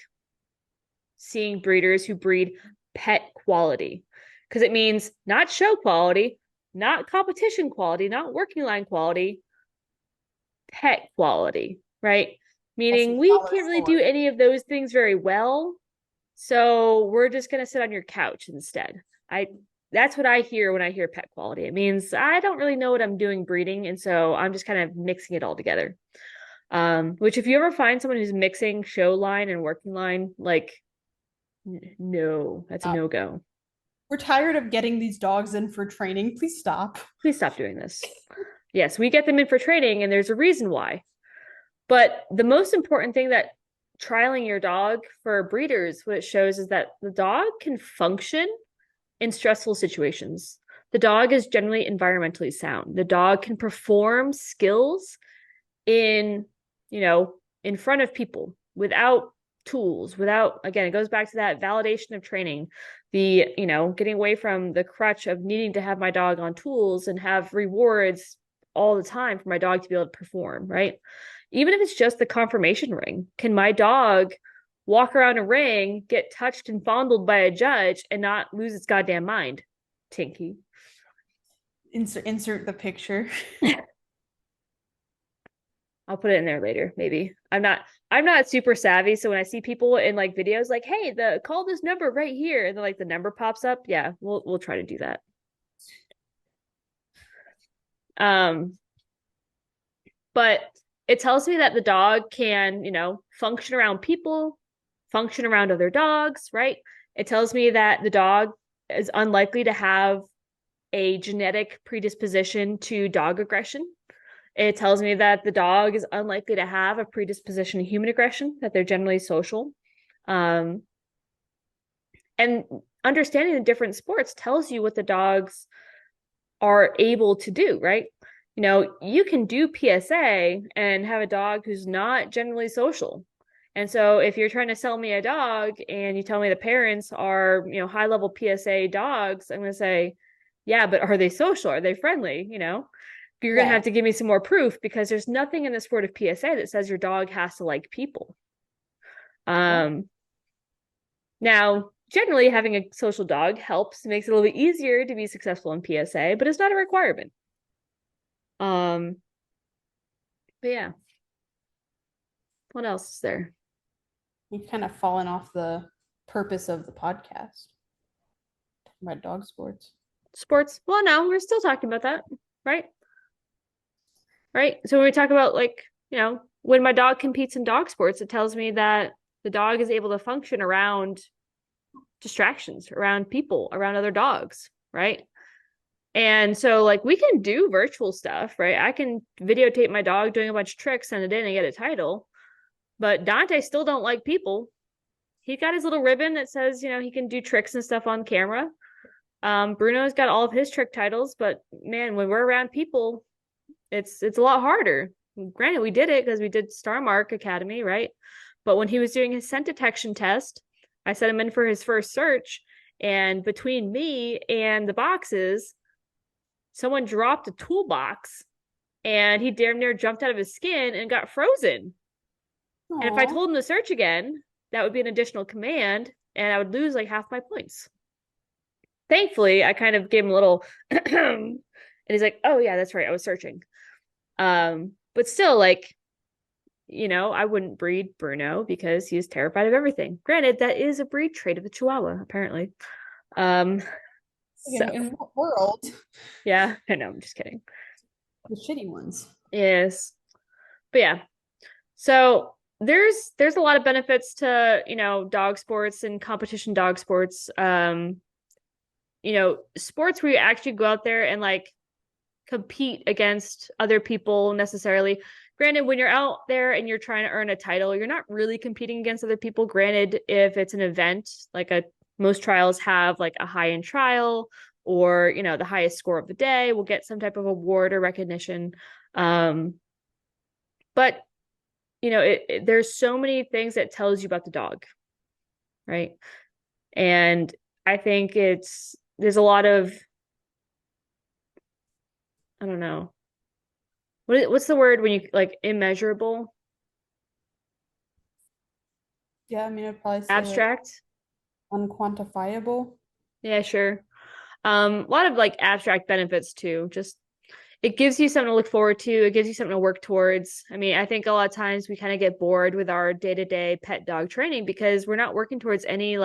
seeing breeders who breed pet quality because it means not show quality, not competition quality, not working line quality, pet quality, right? Meaning we can't really do any of those things very well. So we're just going to sit on your couch instead. That's what I hear when I hear pet quality. It means I don't really know what I'm doing breeding. And so I'm just kind of mixing it all together. Which if you ever find someone who's mixing show line and working line, like, no, that's a no-go. We're tired of getting these dogs in for training. Please stop. Please stop doing this. Yes, we get them in for training and there's a reason why. But the most important thing that trialing your dog for breeders, what it shows is that the dog can function in stressful situations. The dog is generally environmentally sound. The dog can perform skills in front of people without tools, without, again, it goes back to that validation of training, the, getting away from the crutch of needing to have my dog on tools and have rewards all the time for my dog to be able to perform, right? Even if it's just the conformation ring, can my dog walk around a ring, get touched and fondled by a judge and not lose its goddamn mind? Tinky. Insert the picture. I'll put it in there later, maybe. I'm not super savvy, so when I see people in like videos like, hey, call this number right here, and then like the number pops up, yeah, we'll try to do that. But it tells me that the dog can, function around people, function around other dogs, right? It tells me that the dog is unlikely to have a genetic predisposition to dog aggression. It tells me that the dog is unlikely to have a predisposition to human aggression, that they're generally social. And understanding the different sports tells you what the dogs are able to do, right? You can do PSA and have a dog who's not generally social. And so if you're trying to sell me a dog and you tell me the parents are, high level PSA dogs, I'm going to say, Yeah, but are they social? Are they friendly? You're going to Yeah. have to give me some more proof because there's nothing in the sport of PSA that says your dog has to like people. Yeah. Um, Now, generally, having a social dog helps, makes it a little bit easier to be successful in PSA, but it's not a requirement. Um, but yeah, what else is there? You've kind of fallen off the purpose of the podcast. Talking about dog sports. Sports? Well, no, we're still talking about that, right? Right. So when we talk about when my dog competes in dog sports, it tells me that the dog is able to function around distractions, around people, around other dogs, right? And so we can do virtual stuff, right? I can videotape my dog doing a bunch of tricks, send it in and get a title. But Dante still don't like people. He got his little ribbon that says, he can do tricks and stuff on camera. Bruno's got all of his trick titles, but man, when we're around people, it's a lot harder. Granted, we did it because we did Star Mark Academy, right? But when he was doing his scent detection test, I set him in for his first search, and between me and the boxes, someone dropped a toolbox, and he damn near jumped out of his skin and got frozen. And if I Aw. told him to search again, that would be an additional command, and I would lose like half my points. Thankfully, I kind of gave him a little, and he's like, "Oh yeah, that's right, I was searching." But still, I wouldn't breed Bruno because he's terrified of everything. Granted, that is a breed trait of the Chihuahua, apparently. Um, so In what world? yeah, I know, I'm just kidding. The shitty ones. Yes, but yeah. So there's a lot of benefits to, dog sports and competition dog sports. Sports where you actually go out there and compete against other people necessarily. Granted, when you're out there and you're trying to earn a title, you're not really competing against other people. Granted, if it's an event, most trials have like a high-end trial, or the highest score of the day will get some type of award or recognition. But there's so many things that tells you about the dog, right? And I think there's a lot of, I don't know, what's the word when you immeasurable, Yeah, I mean, I'd probably say like abstract. unquantifiable. Yeah, sure. A lot of abstract benefits too. Just it gives you something to look forward to. It gives you something to work towards. I mean, I think a lot of times we kind of get bored with our day-to-day pet dog training because we're not working towards any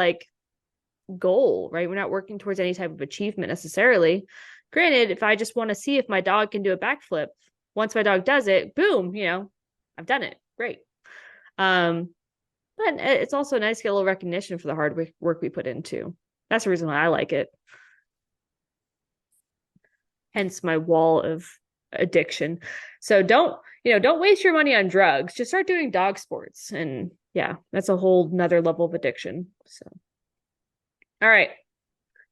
goal, right? We're not working towards any type of achievement necessarily. Granted, if I just want to see if my dog can do a backflip, once my dog does it, boom, I've done it. Great. Um, but it's also nice to get a little recognition for the hard work we put into. That's the reason why I like it. Hence my wall of addiction. So don't waste your money on drugs. Just start doing dog sports. And yeah, that's a whole nother level of addiction. So, all right.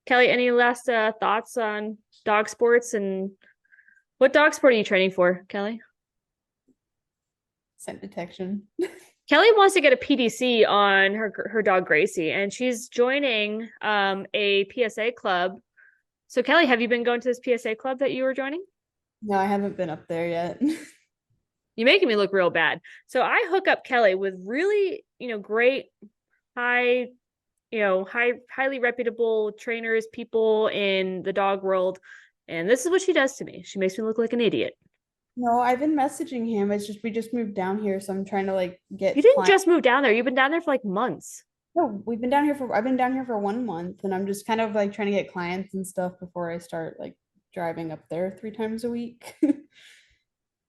Kelly, any last thoughts on dog sports, and what dog sport are you training for, Kelly? Scent detection. Kelly wants to get a PDC on her dog Gracie, and she's joining a PSA club. So Kelly, have you been going to this PSA club that you were joining? No, I haven't been up there yet. You're making me look real bad. So I hook up Kelly with really, great high, highly reputable trainers, people in the dog world. And this is what she does to me. She makes me look like an idiot. No, I've been messaging him. It's just we just moved down here, so I'm trying to like You get didn't clients. just move down there. You've been down there for months. No, I've been down here for 1 month, and I'm just kind of like trying to get clients and stuff before I start like driving up there 3 times a week.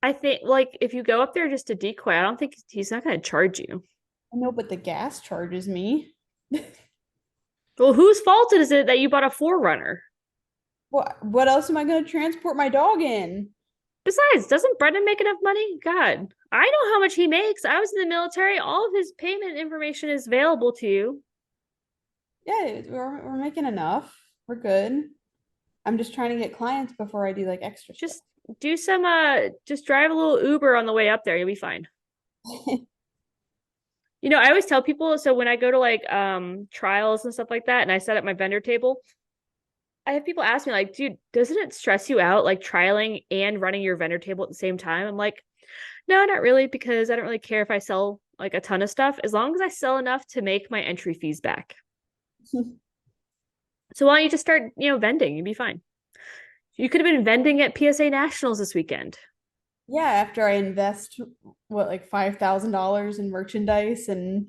I think if you go up there just to decoy, I don't think he's not going to charge you. I know, but the gas charges me. Well, whose fault is it that you bought a Forerunner? What else am I going to transport my dog in? Besides, doesn't Brendan make enough money? God, I know how much he makes. I was in the military. All of his payment information is available to you. Yeah, we're making enough. We're good. I'm just trying to get clients before I do like extra stuff. Just do some just drive a little Uber on the way up there. You'll be fine. I always tell people, so when I go to trials and stuff like that and I set up my vendor table, I have people ask me like, dude, doesn't it stress you out like trialing and running your vendor table at the same time? I'm like, no, not really, because I don't really care if I sell like a ton of stuff as long as I sell enough to make my entry fees back. So why don't you just start, vending? You'd be fine. You could have been vending at PSA Nationals this weekend. Yeah, after I invest what like $5,000 in merchandise and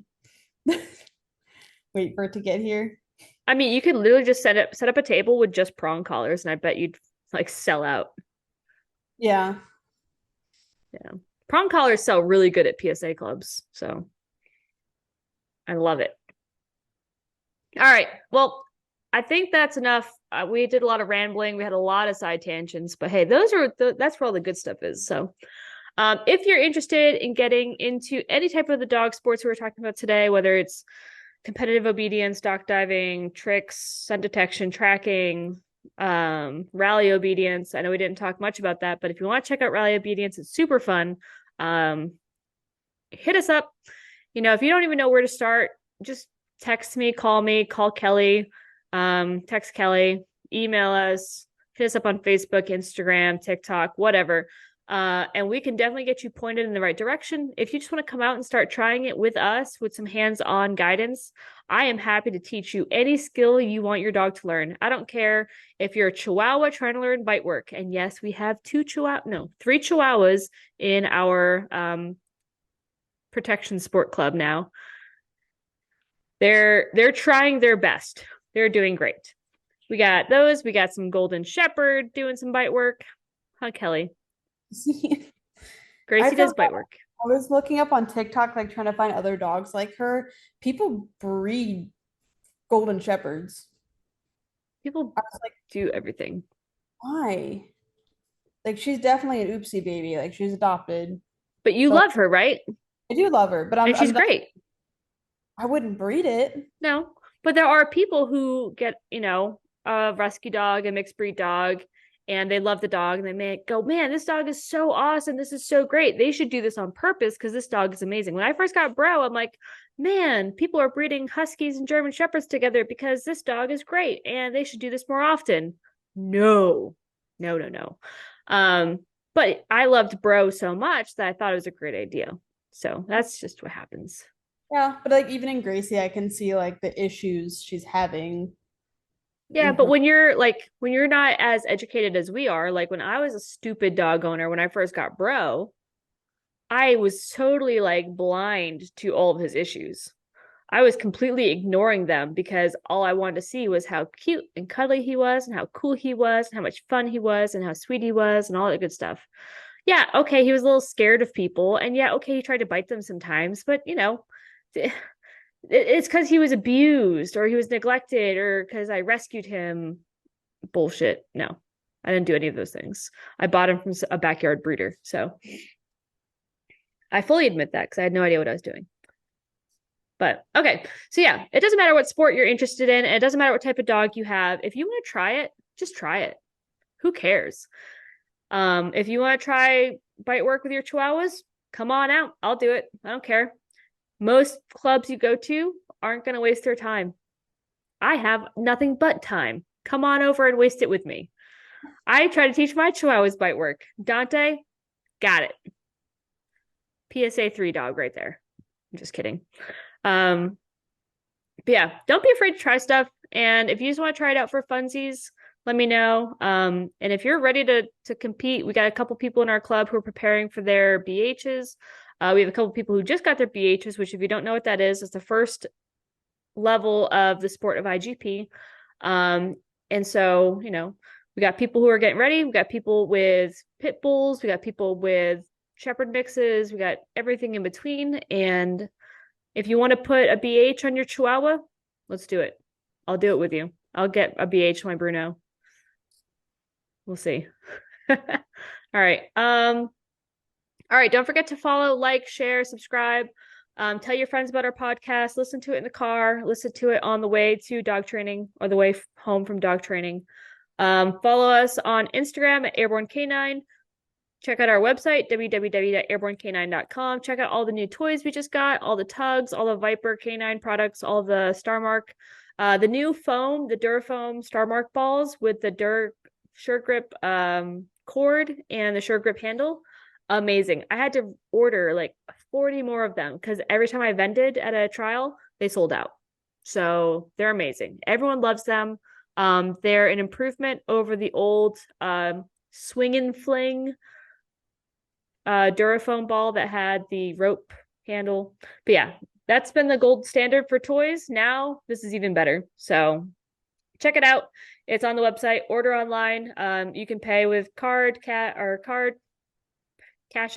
wait for it to get here. I mean, you could literally just set up a table with just prong collars, and I bet you'd like sell out. Yeah. Yeah, prong collars sell really good at PSA clubs, so I love it. All right, well, I think that's enough. We did a lot of rambling. We had a lot of side tangents, but hey, that's where all the good stuff is. So, if you're interested in getting into any type of the dog sports we were talking about today, whether it's competitive obedience, dock diving, tricks, scent detection, tracking, rally obedience. I know we didn't talk much about that, but if you want to check out rally obedience, it's super fun. Hit us up. If you don't even know where to start, just text me, call Kelly, text Kelly, email us, hit us up on Facebook, Instagram, TikTok, whatever. And we can definitely get you pointed in the right direction. If you just want to come out and start trying it with us with some hands-on guidance, I am happy to teach you any skill you want your dog to learn. I don't care if you're a Chihuahua trying to learn bite work. And yes, we have three Chihuahuas in our protection sport club now. They're trying their best. They're doing great. We got those. We got some Golden Shepherd doing some bite work. Huh, Kelly? Gracie does bite work. I was looking up on TikTok, like trying to find other dogs like her. People breed golden shepherds. People I was like, do everything. why? Like she's definitely an oopsie baby. Like she's adopted. But you But love her, right? I do love her, but And she's great. I wouldn't breed it. No, but there are people who get, a rescue dog, a mixed breed dog, and they love the dog and they may go, man, this dog is so awesome. This is so great. They should do this on purpose because this dog is amazing. When I first got Bro, I'm like, man, people are breeding Huskies and German Shepherds together because this dog is great and they should do this more often. No, no, no, no. But I loved Bro so much that I thought it was a great idea. So that's just what happens. Yeah, but like even in Gracie, I can see like the issues she's having Yeah, in but her. when you're not as educated as we are, like when I was a stupid dog owner when I first got Bro, I was totally like blind to all of his issues. I was completely ignoring them because all I wanted to see was how cute and cuddly he was and how cool he was and how much fun he was and how sweet he was and all that good stuff. Yeah, okay, he was a little scared of people and yeah, okay, he tried to bite them sometimes, but it's because he was abused or he was neglected or because I rescued him. Bullshit. No, I didn't do any of those things. I bought him from a backyard breeder. So I fully admit that because I had no idea what I was doing. But okay. So yeah, it doesn't matter what sport you're interested in. And it doesn't matter what type of dog you have. If you want to try it, just try it. Who cares? If you want to try bite work with your chihuahuas, come on out. I'll do it. I don't care. Most clubs you go to aren't going to waste their time. I have nothing but time. Come on over and waste it with me. I try to teach my chihuahuas bite work. Dante, got it. PSA 3 dog right there. I'm just kidding. But yeah, don't be afraid to try stuff. And if you just want to try it out for funsies, let me know. And if you're ready to compete, we got a couple people in our club who are preparing for their BHs. We have a couple people who just got their BHs, which if you don't know what that is, it's the first level of the sport of IGP. And so, we got people who are getting ready. We got people with pit bulls. We got people with shepherd mixes. We got everything in between. And if you want to put a BH on your Chihuahua, let's do it. I'll do it with you. I'll get a BH on my Bruno. We'll see. All right. All right. Don't forget to follow, like, share, subscribe. Tell your friends about our podcast. Listen to it in the car. Listen to it on the way to dog training or the way home from dog training. Follow us on Instagram at Airborne Canine. Check out our website, www.airbornecanine.com. Check out all the new toys we just got, all the tugs, all the Viper canine products, all the Star Mark, the new foam, the Durafoam Star Mark balls with the Sure Grip cord and the Sure Grip handle. Amazing. I had to order like 40 more of them because every time I vended at a trial, they sold out. So they're amazing. Everyone loves them. They're an improvement over the old swing and fling Durafoam ball that had the rope handle. But yeah, that's been the gold standard for toys. Now this is even better. So check it out. It's on the website. Order online. You can pay with card, Cash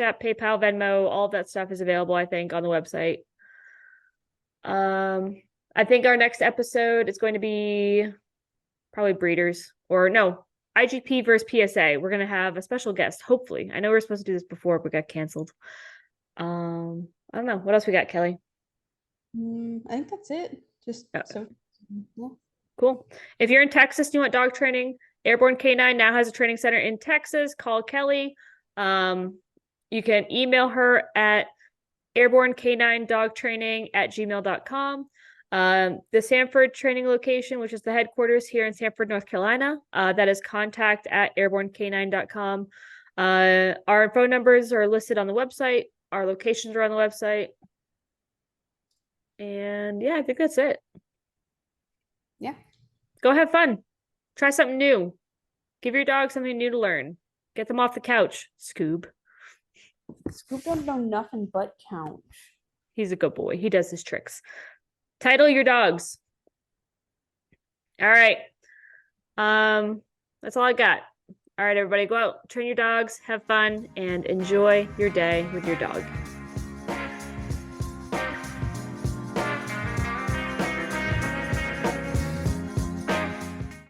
App, PayPal, Venmo. All of that stuff is available, I think, on the website. I think our next episode is going to be probably breeders, or no, IGP versus PSA. We're gonna have a special guest, hopefully. I know we were supposed to do this before, but got canceled. I don't know. What else we got, Kelly? I think that's it. Just so yeah. Cool. If you're in Texas and you want dog training, Airborne Canine now has a training center in Texas. Call Kelly. You can email her at airbornecaninedogtraining@gmail.com. The Sanford training location, which is the headquarters here in Sanford, North Carolina, that is contact@airbornecanine.com. Our phone numbers are listed on the website. Our locations are on the website. And yeah, I think that's it. Yeah. Go have fun. Try something new. Give your dog something new to learn. Get them off the couch, Scoob. Scoop don't know nothing but count. He's a good boy. He does his tricks. Title your dogs. All right. That's all I got. All right, everybody, go out, train your dogs, have fun, and enjoy your day with your dog.